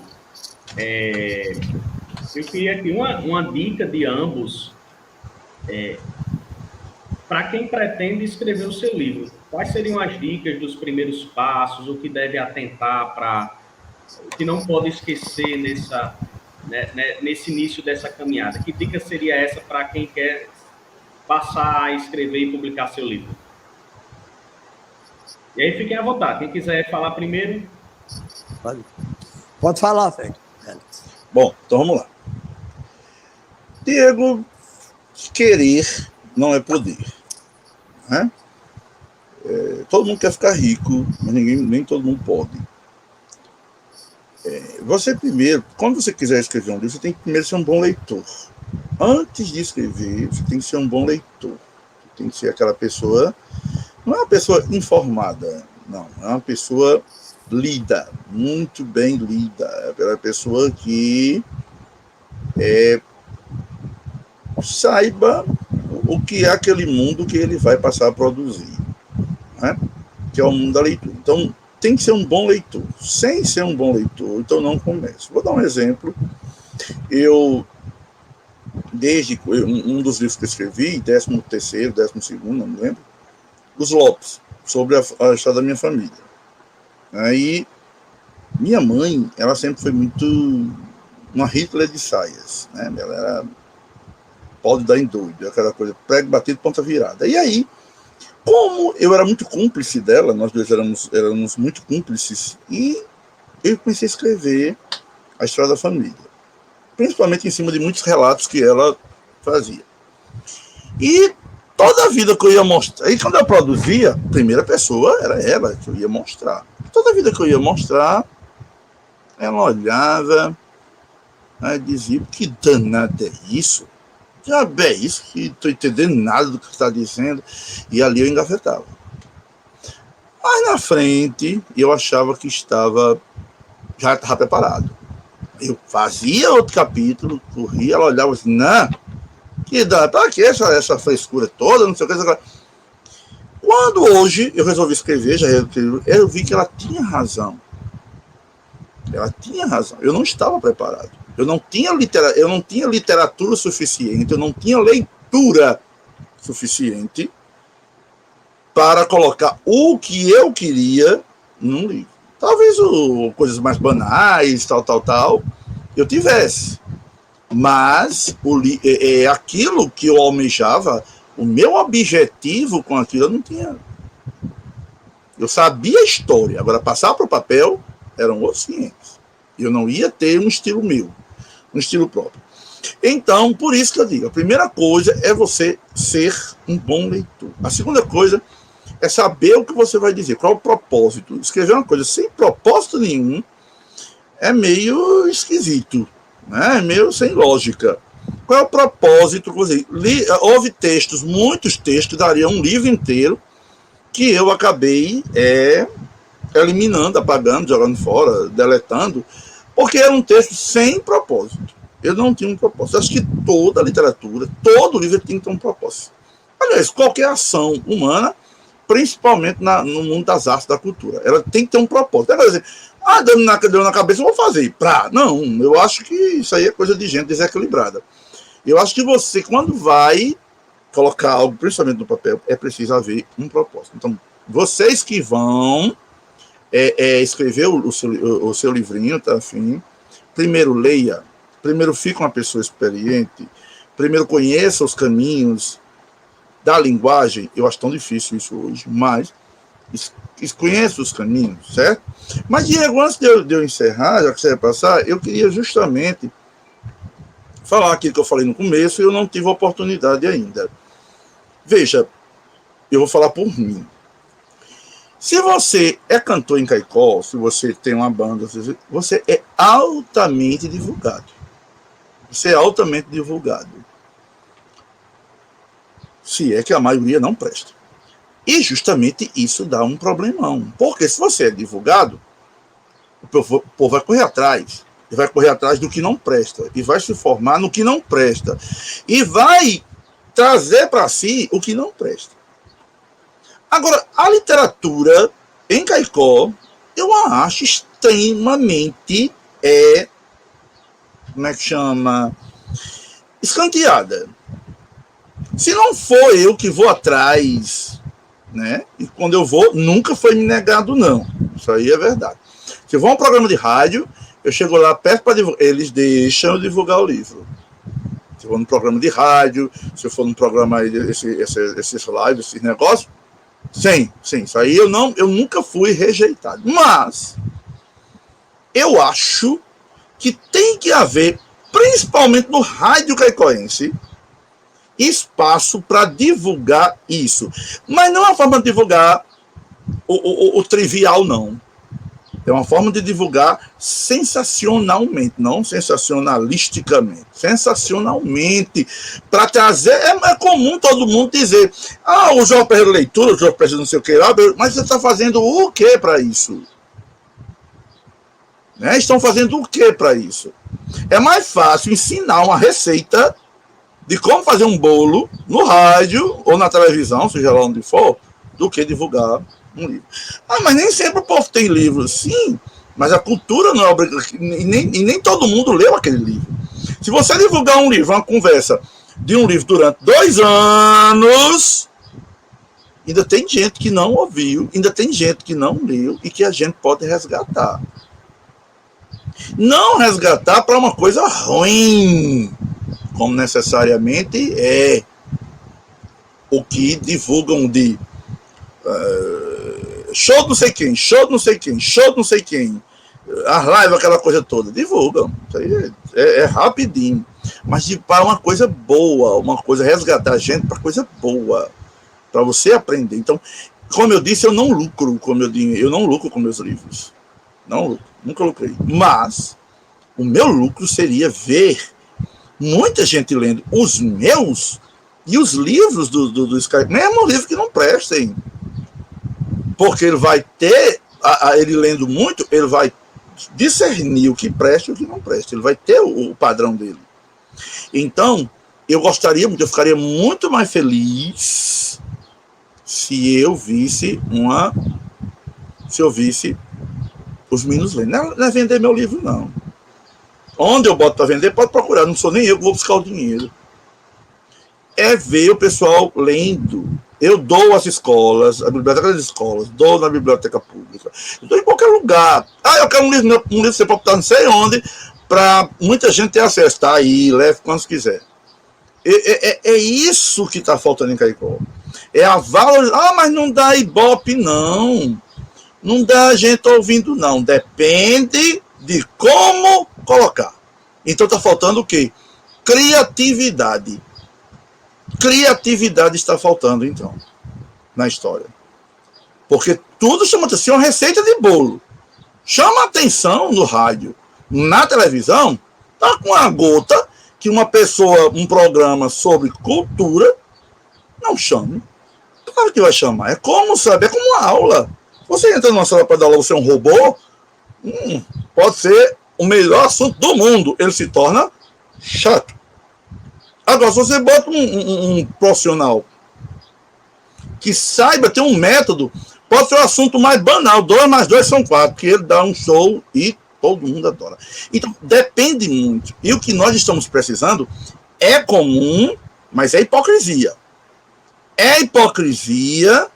eu queria aqui uma dica de ambos para quem pretende escrever o seu livro. Quais seriam as dicas dos primeiros passos, o que deve atentar o que não pode esquecer nesse início dessa caminhada? Que dica seria essa para quem quer passar a escrever e publicar seu livro? E aí fiquem à vontade. Quem quiser falar primeiro. Pode falar, Félix. Bom, então vamos lá. Diego, querer não é poder. Né? Todo mundo quer ficar rico, mas nem todo mundo pode. Você primeiro, quando você quiser escrever um livro, você tem que primeiro ser um bom leitor. Antes de escrever, você tem que ser um bom leitor. Você tem que ser aquela pessoa, não é uma pessoa informada, não, é uma pessoa lida, muito bem lida, é aquela pessoa que saiba o que é aquele mundo que ele vai passar a produzir, né? Que é o mundo da leitura. Então, tem que ser um bom leitor. Sem ser um bom leitor, então não comece. Vou dar um exemplo. Desde um dos livros que eu escrevi, 13º, 12º, não me lembro, Os Lopes, sobre a história da minha família. Aí, minha mãe, ela sempre foi muito uma Hitler de saias, né? Ela era pode dar em doido, aquela coisa, prego batido, ponta virada. E aí, como eu era muito cúmplice dela, nós dois éramos muito cúmplices, e eu comecei a escrever a história da família, principalmente em cima de muitos relatos que ela fazia. E toda a vida que eu ia mostrar, e quando eu produzia, a primeira pessoa era ela que eu ia mostrar. Toda a vida que eu ia mostrar, ela olhava, né, dizia, que danada é isso? Já é isso, que estou entendendo nada do que está dizendo. E ali eu engavetava. Mas na frente, eu achava que já estava preparado. Eu fazia outro capítulo, corria, ela olhava assim, não, que dá, para que essa frescura toda, não sei o que. Quando hoje eu resolvi escrever, eu vi que ela tinha razão. Ela tinha razão. Eu não estava preparado. Eu não tinha literatura suficiente, eu não tinha leitura suficiente para colocar o que eu queria num livro. Talvez coisas mais banais, tal, eu tivesse. Mas aquilo que eu almejava, o meu objetivo com aquilo, eu não tinha. Eu sabia a história, agora passar para o papel eram outros 500. Eu não ia ter um estilo meu, um estilo próprio. Então, por isso que eu digo, a primeira coisa é você ser um bom leitor. A segunda coisa é saber o que você vai dizer, qual é o propósito. Escrever uma coisa sem propósito nenhum é meio esquisito, né? É meio sem lógica. Qual é o propósito? Houve muitos textos, daria um livro inteiro, que eu acabei eliminando, apagando, jogando fora, deletando, porque era um texto sem propósito. Eu não tinha um propósito. Eu acho que toda literatura, todo livro tem que ter um propósito. Aliás, qualquer ação humana, principalmente no mundo das artes, da cultura, ela tem que ter um propósito. Quer dizer, deu na cabeça, eu vou fazer. Não, eu acho que isso aí é coisa de gente desequilibrada. Eu acho que você, quando vai colocar algo, principalmente no papel, é preciso haver um propósito. Então, vocês que vão escrever o seu livrinho, tá afim, primeiro leia, primeiro fique uma pessoa experiente, primeiro conheça os caminhos da linguagem. Eu acho tão difícil isso hoje, mas conheça os caminhos, certo? Mas, Diego, antes de eu encerrar, já que você vai passar, eu queria justamente falar aquilo que eu falei no começo e eu não tive oportunidade ainda. Veja, eu vou falar por mim. Se você é cantor em Caicó, se você tem uma banda, você é altamente divulgado. Você é altamente divulgado. se é que a maioria não presta. E justamente isso dá um problemão. Porque se você é divulgado, o povo vai correr atrás. E vai correr atrás do que não presta. E vai se formar no que não presta. E vai trazer para si o que não presta. Agora, a literatura em Caicó, eu a acho extremamente, como é que chama? Escanteada. Se não for eu que vou atrás, né? E quando eu vou, nunca foi me negado, não. Isso aí é verdade. Se eu vou a um programa de rádio, eu chego lá perto para divulgar, eles deixam eu divulgar o livro. Se eu for num programa de rádio, se eu for num programa, esses lives, esses negócios, sim, isso aí eu nunca fui rejeitado. Mas eu acho que tem que haver, principalmente no rádio caicoense, espaço para divulgar isso. Mas não é uma forma de divulgar o trivial, não. É uma forma de divulgar sensacionalmente, não sensacionalisticamente. Sensacionalmente. Para trazer... É comum todo mundo dizer, o João Ferreira Leitura, o João Ferreira não sei o que lá, mas você está fazendo o que para isso? Né? Estão fazendo o que para isso? É mais fácil ensinar uma receita de como fazer um bolo no rádio ou na televisão, seja lá onde for, do que divulgar um livro. Mas nem sempre o povo tem livro. Sim, mas a cultura não é obrigatória. E nem todo mundo leu aquele livro. Se você divulgar um livro, uma conversa de um livro durante 2 anos, ainda tem gente que não ouviu, ainda tem gente que não leu e que a gente pode resgatar. Não resgatar para uma coisa ruim, como necessariamente é o que divulgam de show de não sei quem, show de não sei quem, show de não sei quem, as lives, aquela coisa toda, divulgam. Isso aí é rapidinho. Mas para uma coisa boa, uma coisa, resgatar a gente para coisa boa, para você aprender. Então, como eu disse, eu não lucro com meu dinheiro, eu não lucro com meus livros. Não lucro, nunca lucrei. Mas o meu lucro seria ver muita gente lendo os meus e os livros do Sky, mesmo livro que não prestem. Porque ele vai ter, ele lendo muito, ele vai discernir o que presta e o que não presta. Ele vai ter o padrão dele. Então, eu ficaria muito mais feliz se eu visse os meninos lendo. Não é vender meu livro, não. Onde eu boto para vender, pode procurar. Não sou nem eu que vou buscar o dinheiro. É ver o pessoal lendo. Eu dou às escolas, a biblioteca das escolas, dou na biblioteca pública. Eu dou em qualquer lugar. Eu quero um livro que você pode botar não sei onde, para muita gente ter acesso. Tá aí, leve quantos quiser. É isso que está faltando em Caicó. É a valorização. Mas não dá ibope, não. Não dá gente ouvindo, não. Depende de como colocar. Então está faltando o quê? Criatividade. Criatividade está faltando, então, na história. Porque tudo chama atenção, uma receita de bolo. Chama atenção no rádio. Na televisão, tá com a gota que uma pessoa, um programa sobre cultura, não chame. Claro que vai chamar. É como, sabe? É como uma aula. Você entra numa sala para dar aula, você é um robô, pode ser o melhor assunto do mundo. Ele se torna chato. Agora, se você bota um profissional que saiba ter um método, pode ser o assunto mais banal. 2 mais 2 são 4, que ele dá um show e todo mundo adora. Então, depende muito. E o que nós estamos precisando é comum, mas é hipocrisia. É hipocrisia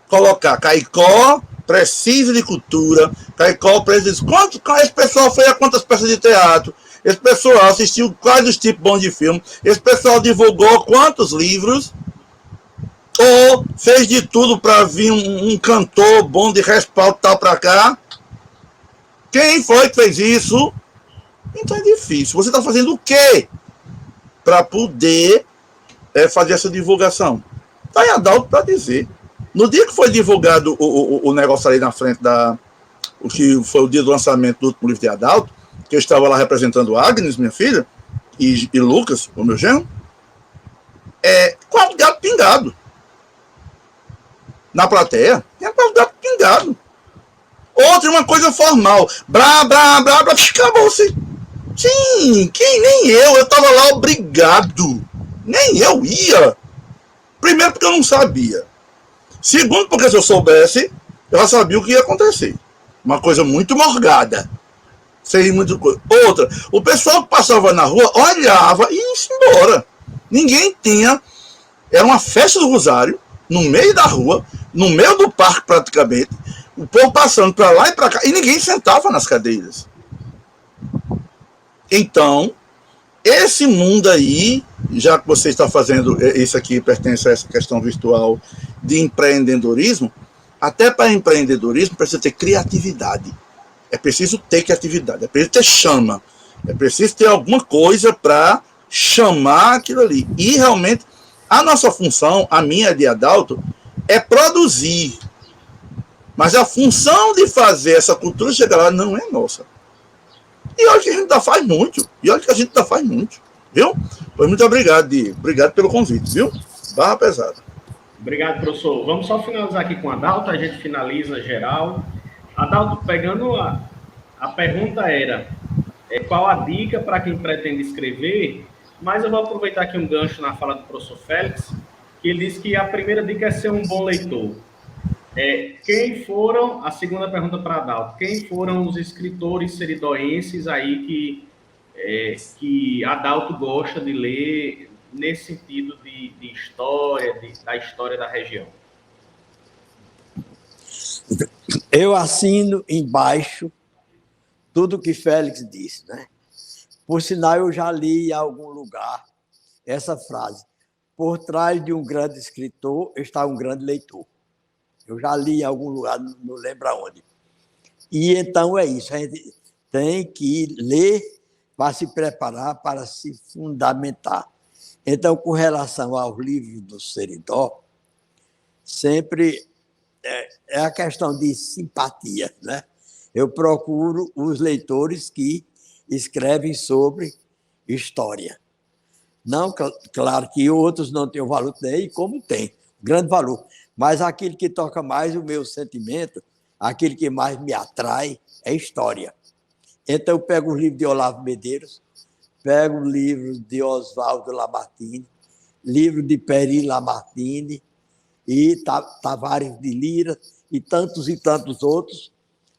colocar Caicó precisa de cultura, Caicó precisa de... Esse pessoal foi a quantas peças de teatro? Esse pessoal assistiu quais os tipos bons de filme? Esse pessoal divulgou quantos livros? Ou fez de tudo para vir um cantor bom de respaldo tal para cá? Quem foi que fez isso? Então é difícil. Você está fazendo o quê para poder fazer essa divulgação? Está em Adalto para dizer. No dia que foi divulgado o negócio ali na frente o que foi o dia do lançamento do último livro de Adalto, que eu estava lá representando Agnes, minha filha, e Lucas, o meu genro, quarto gato pingado. Na plateia, tinha quarto gato pingado. Outra, uma coisa formal. Blá, blá, blá, blá, acabou-se. Sim, nem eu estava lá obrigado. Nem eu ia. Primeiro, porque eu não sabia. Segundo, porque se eu soubesse, eu já sabia o que ia acontecer. Uma coisa muito morgada. Sem muita coisa. Outra, o pessoal que passava na rua olhava e ia embora. Ninguém tinha. Era uma festa do Rosário, no meio da rua, no meio do parque praticamente, o povo passando para lá e para cá, e ninguém sentava nas cadeiras. Então, esse mundo aí, já que você está fazendo, isso aqui pertence a essa questão virtual de empreendedorismo, até para empreendedorismo precisa ter criatividade. É preciso ter criatividade, é preciso ter chama, é preciso ter alguma coisa para chamar aquilo ali. E realmente, a nossa função, a minha de Adalto, é produzir. Mas a função de fazer essa cultura chegar lá não é nossa. E olha que a gente ainda faz muito. Viu? Pois muito obrigado, Di. Obrigado pelo convite, viu? Barra pesada. Obrigado, professor. Vamos só finalizar aqui com a Adalto, a gente finaliza geral. Adalto, pegando a pergunta era qual a dica para quem pretende escrever, mas eu vou aproveitar aqui um gancho na fala do professor Félix, que ele disse que a primeira dica é ser um bom leitor. A segunda pergunta para Adalto, quem foram os escritores seridoenses aí que Adalto gosta de ler nesse sentido de história, da história da região? Eu assino embaixo tudo que Félix disse, né? Por sinal, eu já li em algum lugar essa frase: por trás de um grande escritor está um grande leitor. Eu já li em algum lugar, não lembro aonde. E então é isso, a gente tem que ler para se preparar, para se fundamentar. Então, com relação aos livros do Seridó, sempre é a questão de simpatia, né? Eu procuro os leitores que escrevem sobre história. Não, claro que outros não têm o valor, tem, como tem, grande valor. Mas aquele que toca mais o meu sentimento, aquele que mais me atrai, é história. Então, eu pego os livros de Olavo Medeiros, pego livros de Oswaldo Lamartine, livro de Peri Lamartine, e Tavares de Lira, e tantos outros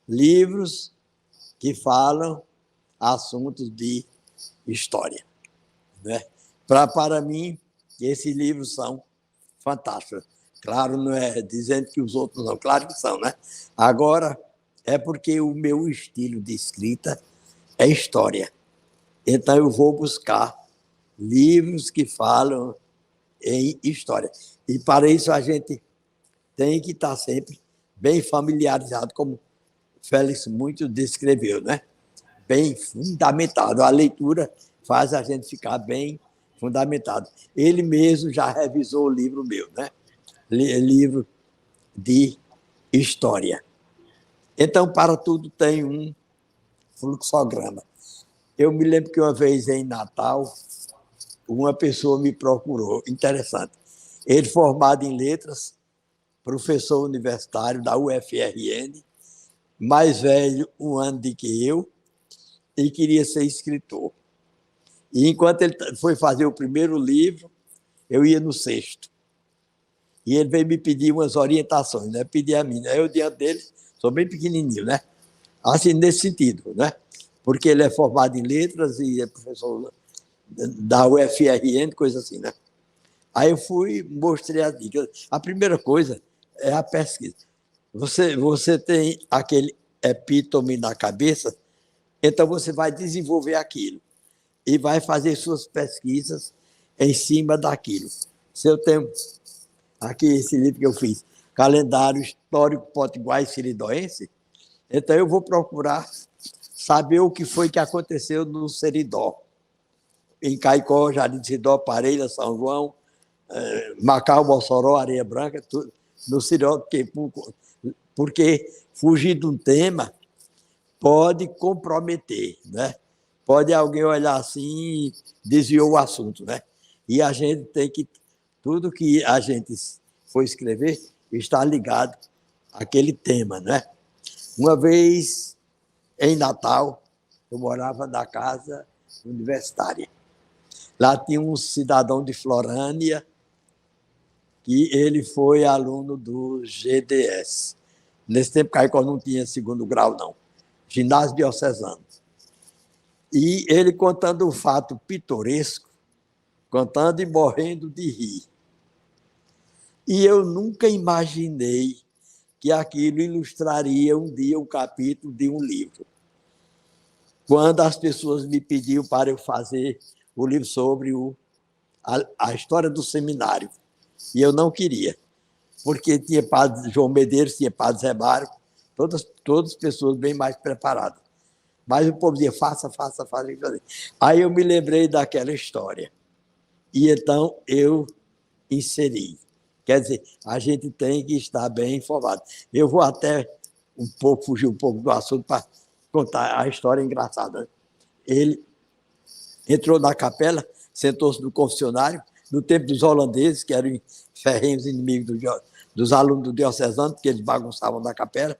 livros que falam assuntos de história, né? Para mim, esses livros são fantásticos. Claro, não é dizendo que os outros não, claro que são, né? Agora, é porque o meu estilo de escrita é história. Então, eu vou buscar livros que falam em história. E, para isso, a gente tem que estar sempre bem familiarizado, como Félix muito descreveu, né? Bem fundamentado. A leitura faz a gente ficar bem fundamentado. Ele mesmo já revisou o livro meu, né? Livro de história. Então, para tudo tem um fluxograma. Eu me lembro que uma vez em Natal, uma pessoa me procurou, interessante. Ele formado em letras, professor universitário da UFRN, mais velho um ano do que eu, e queria ser escritor. E enquanto ele foi fazer o primeiro livro, eu ia no sexto. E ele veio me pedir umas orientações, né? Pedir a mim. Eu, diante dele, sou bem pequenininho, né? Assim, nesse sentido, né? Porque ele é formado em letras e é professor da UFRN, coisa assim, né? Aí eu fui, mostrei as dicas. A primeira coisa é a pesquisa. Você tem aquele epítome na cabeça, então você vai desenvolver aquilo e vai fazer suas pesquisas em cima daquilo. Se eu tenho aqui esse livro que eu fiz, Calendário Histórico Potiguar e Seridoense, então eu vou procurar saber o que foi que aconteceu no Seridó, em Caicó, Jardim de Seridó, Parelha, São João, Macau, Mossoró, Areia Branca, tudo, no Seridó, porque fugir de um tema pode comprometer, né? Pode alguém olhar assim e desviou o assunto, né? E a gente tem que Tudo que a gente for escrever está ligado àquele tema, né? Uma vez, em Natal, eu morava na casa universitária. Lá tinha um cidadão de Florânia, que ele foi aluno do GDS. Nesse tempo, Caicó não tinha segundo grau, não. Ginásio Diocesano. E ele contando um fato pitoresco, contando e morrendo de rir. E eu nunca imaginei que aquilo ilustraria um dia um capítulo de um livro. Quando as pessoas me pediam para eu fazer o livro sobre a história do seminário, e eu não queria, porque tinha padre João Medeiros, tinha padre Zé Mário, todas pessoas bem mais preparadas. Mas o povo dizia, faça. Aí eu me lembrei daquela história. E então eu inseri. Quer dizer, a gente tem que estar bem informado. Eu vou até fugir um pouco do assunto para contar a história engraçada. Ele entrou na capela, sentou-se no confessionário, no tempo dos holandeses, que eram ferrenhos inimigos dos alunos do diocesano, porque eles bagunçavam na capela.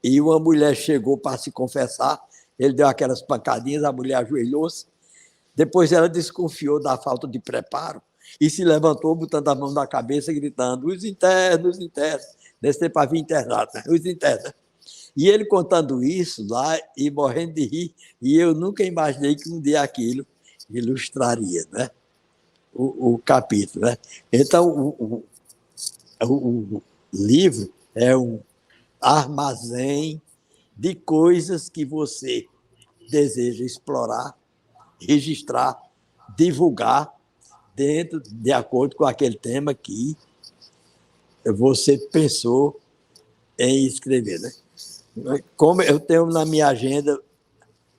E uma mulher chegou para se confessar, ele deu aquelas pancadinhas, a mulher ajoelhou-se. Depois ela desconfiou da falta de preparo e se levantou, botando a mão na cabeça, gritando, os internos. Nesse tempo havia internado, né? Os internos. E ele contando isso lá e morrendo de rir, e eu nunca imaginei que um dia aquilo ilustraria, né? O capítulo, né? Então, o livro é um armazém de coisas que você deseja explorar, registrar, divulgar, de acordo com aquele tema que você pensou em escrever, né? Como eu tenho na minha agenda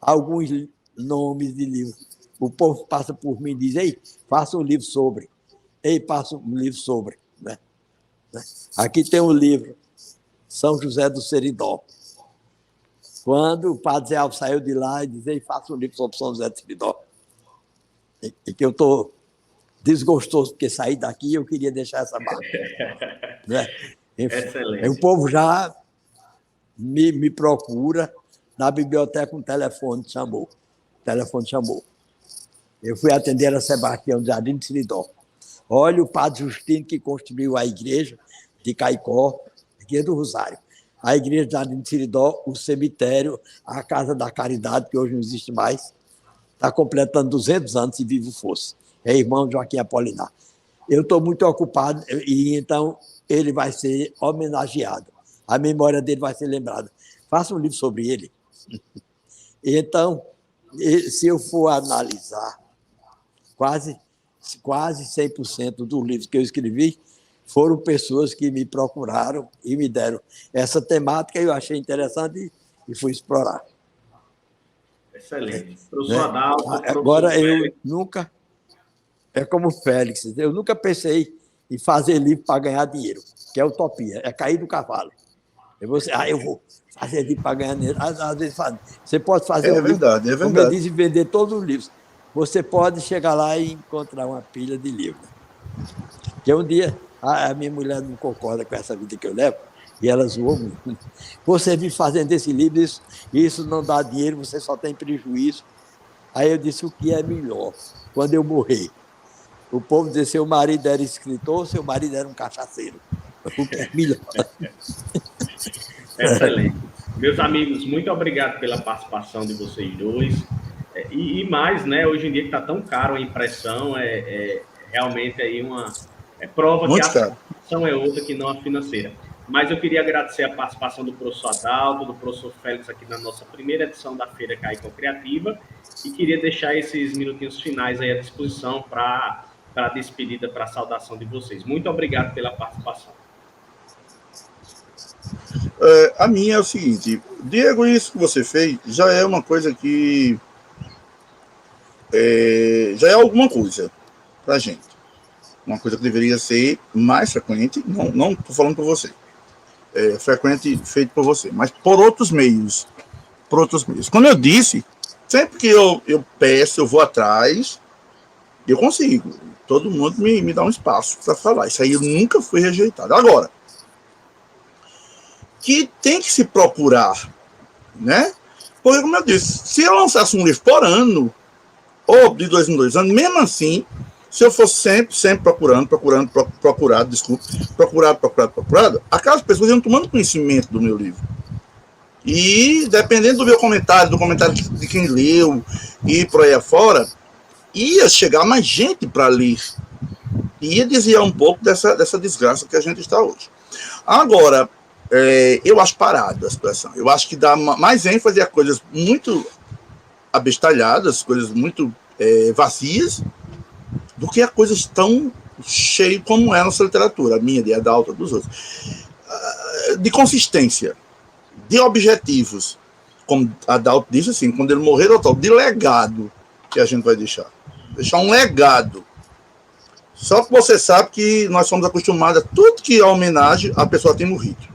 alguns nomes de livros, o povo passa por mim e diz, ei, faça um livro sobre, passa um livro sobre, né? Aqui tem um livro, São José do Seridó. Quando o padre Zé Alves saiu de lá e disse, faça um livro sobre São José do Seridó. E que eu estou desgostoso porque saí daqui e eu queria deixar essa marca. Né? Excelente. O povo já me procura na biblioteca, um telefone chamou. Eu fui atender a Sebastião do Jardim de Seridó. Olha o padre Justino que construiu a igreja de Caicó, igreja do Rosário. A igreja do Jardim de Seridó, o cemitério, a Casa da Caridade, que hoje não existe mais, está completando 200 anos, se vivo fosse. É irmão Joaquim Apolinar. Eu estou muito ocupado e então ele vai ser homenageado. A memória dele vai ser lembrada. Faça um livro sobre ele. Então, se eu for analisar, quase 100% dos livros que eu escrevi foram pessoas que me procuraram e me deram essa temática, eu achei interessante e fui explorar. Excelente. Professor Adalto, agora, eu nunca... É como o Félix, eu nunca pensei em fazer livro para ganhar dinheiro, que é utopia, é cair do cavalo. Eu vou fazer livro para ganhar dinheiro. Às vezes você pode fazer livro, verdade. Como eu disse, vender todos os livros. Você pode chegar lá e encontrar uma pilha de livros. Que um dia a minha mulher não concorda com essa vida que eu levo, e ela zoou muito. Você vive fazendo esse livro, isso não dá dinheiro, você só tem prejuízo. Aí eu disse, o que é melhor quando eu morrer? O povo dizia, seu marido era escritor, seu marido era um cachaceiro. O que é melhor? Excelente. Meus amigos, muito obrigado pela participação de vocês dois. E mais, né? Hoje em dia que está tão caro a impressão, realmente aí uma prova muito que a situação é outra que não a financeira. Mas eu queria agradecer a participação do professor Adalto, do professor Félix aqui na nossa primeira edição da Feira Caicó Criativa e queria deixar esses minutinhos finais aí à disposição para a despedida, para a saudação de vocês. Muito obrigado pela participação. A minha é o seguinte, Diego, isso que você fez já é uma coisa que já é alguma coisa para a gente. Uma coisa que deveria ser mais frequente, não estou falando por você, frequente feito por você, mas por outros meios. Como eu disse, sempre que eu peço, eu vou atrás, eu consigo. todo mundo me dá um espaço para falar. Isso aí eu nunca fui rejeitado. Agora, que tem que se procurar, né? Porque, como eu disse, se eu lançasse um livro por ano, ou de 2 em 2 anos, mesmo assim, se eu fosse sempre procurado, aquelas pessoas iam tomando conhecimento do meu livro. E, dependendo do meu comentário, do comentário de quem leu, e por aí afora, ia chegar mais gente para ler. Ia desviar um pouco dessa desgraça que a gente está hoje. Agora, eu acho parado a situação. Eu acho que dá mais ênfase a coisas muito abestalhadas, coisas muito vazias, do que a coisas tão cheias como é a nossa literatura, a minha, de Adalto, dos outros. De consistência, de objetivos, como Adalto disse assim, quando ele morrer, de legado que a gente vai deixar. Deixar um legado. Só que você sabe que nós somos acostumados a tudo que é homenagem, a pessoa tem morrido.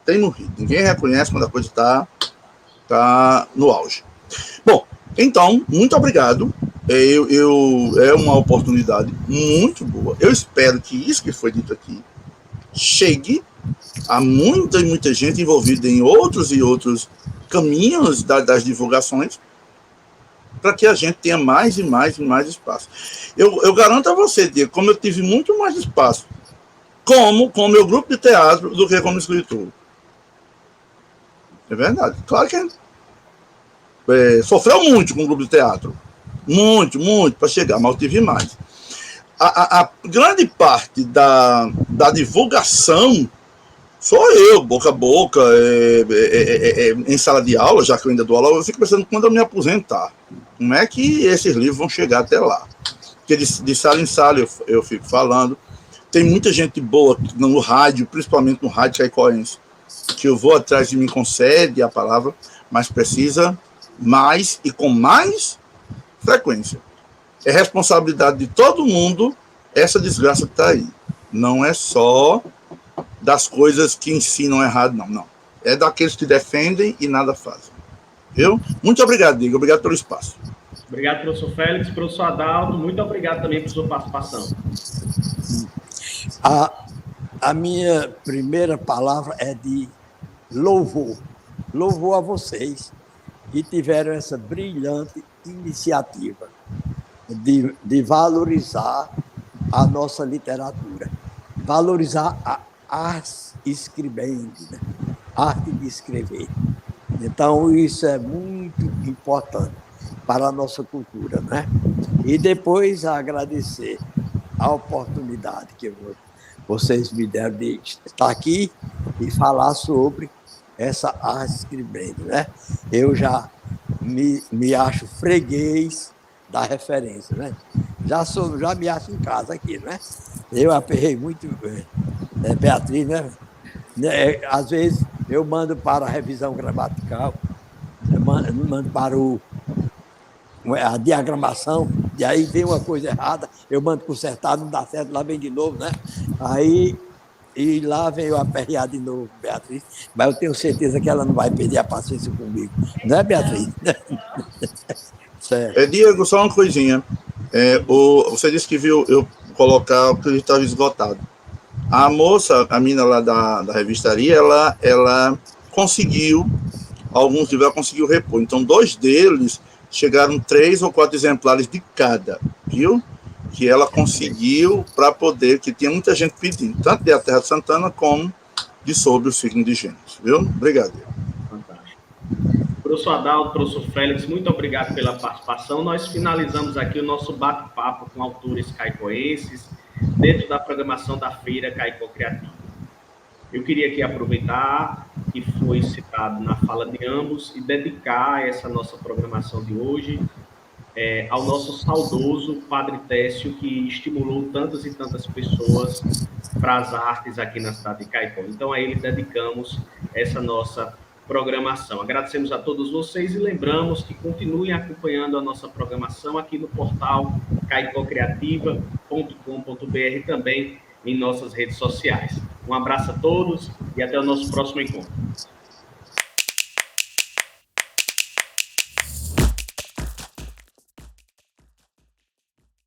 Tem morrido. Ninguém reconhece quando a coisa está no auge. Bom, então, muito obrigado. É uma oportunidade muito boa. Eu espero que isso que foi dito aqui chegue a muita e muita gente envolvida em outros e outros caminhos das divulgações, para que a gente tenha mais e mais e mais espaço. Eu garanto a você, Diego, como eu tive muito mais espaço com o meu grupo de teatro do que como escritor. É verdade. Claro que a gente sofreu muito com o grupo de teatro. Muito para chegar, mas eu tive mais. A grande parte da divulgação sou eu, boca a boca, em sala de aula, já que eu ainda dou aula, eu fico pensando quando eu me aposentar. Como é que esses livros vão chegar até lá? Porque de sala em sala eu fico falando. Tem muita gente boa no rádio, principalmente no rádio caicoense, que eu vou atrás e me concede a palavra, mas precisa mais e com mais frequência. É responsabilidade de todo mundo essa desgraça que está aí. Não é só das coisas que ensinam errado, não. É daqueles que defendem e nada fazem. Viu? Muito obrigado, Diego. Obrigado pelo espaço. Obrigado, professor Félix. Professor Adalto, muito obrigado também por sua participação. A minha primeira palavra é de louvor. Louvor a vocês que tiveram essa brilhante iniciativa de valorizar a nossa literatura, valorizar a ars scribendi, né? Arte de escrever. Então, isso é muito importante para a nossa cultura, né? E depois agradecer a oportunidade que vocês me deram de estar aqui e falar sobre essa arte scribendi, né? Eu já me acho freguês da referência, né? Já me acho em casa aqui, né? Eu aperrei muito, Beatriz, né? Às vezes eu mando para a revisão gramatical, eu mando para a diagramação, e aí vem uma coisa errada, eu mando consertar, não dá certo, lá vem de novo, né? E lá vem eu aperrear de novo, Beatriz, mas eu tenho certeza que ela não vai perder a paciência comigo, não é, Beatriz? Certo. Diego, só uma coisinha. Você disse que viu eu colocar o que ele estava esgotado. A moça, a mina lá da revistaria, ela conseguiu, alguns livros ela conseguiu repor. Então, 2 deles chegaram 3 ou 4 exemplares de cada, viu? Que ela conseguiu para poder, que tinha muita gente pedindo, tanto de A Terra de Santana como de Sobre o Signo de Gêmeos, viu? Obrigado. Fantástico. Professor Adalto, professor Félix, muito obrigado pela participação. Nós finalizamos aqui o nosso bate-papo com autores caicoenses, dentro da programação da Feira Caicó Criativa. Eu queria aqui aproveitar que foi citado na fala de ambos e dedicar essa nossa programação de hoje ao nosso saudoso Padre Técio, que estimulou tantas e tantas pessoas para as artes aqui na cidade de Caicó. Então, a ele dedicamos essa nossa programação. Agradecemos a todos vocês e lembramos que continuem acompanhando a nossa programação aqui no portal caicocreativa.com.br, também em nossas redes sociais. Um abraço a todos e até o nosso próximo encontro.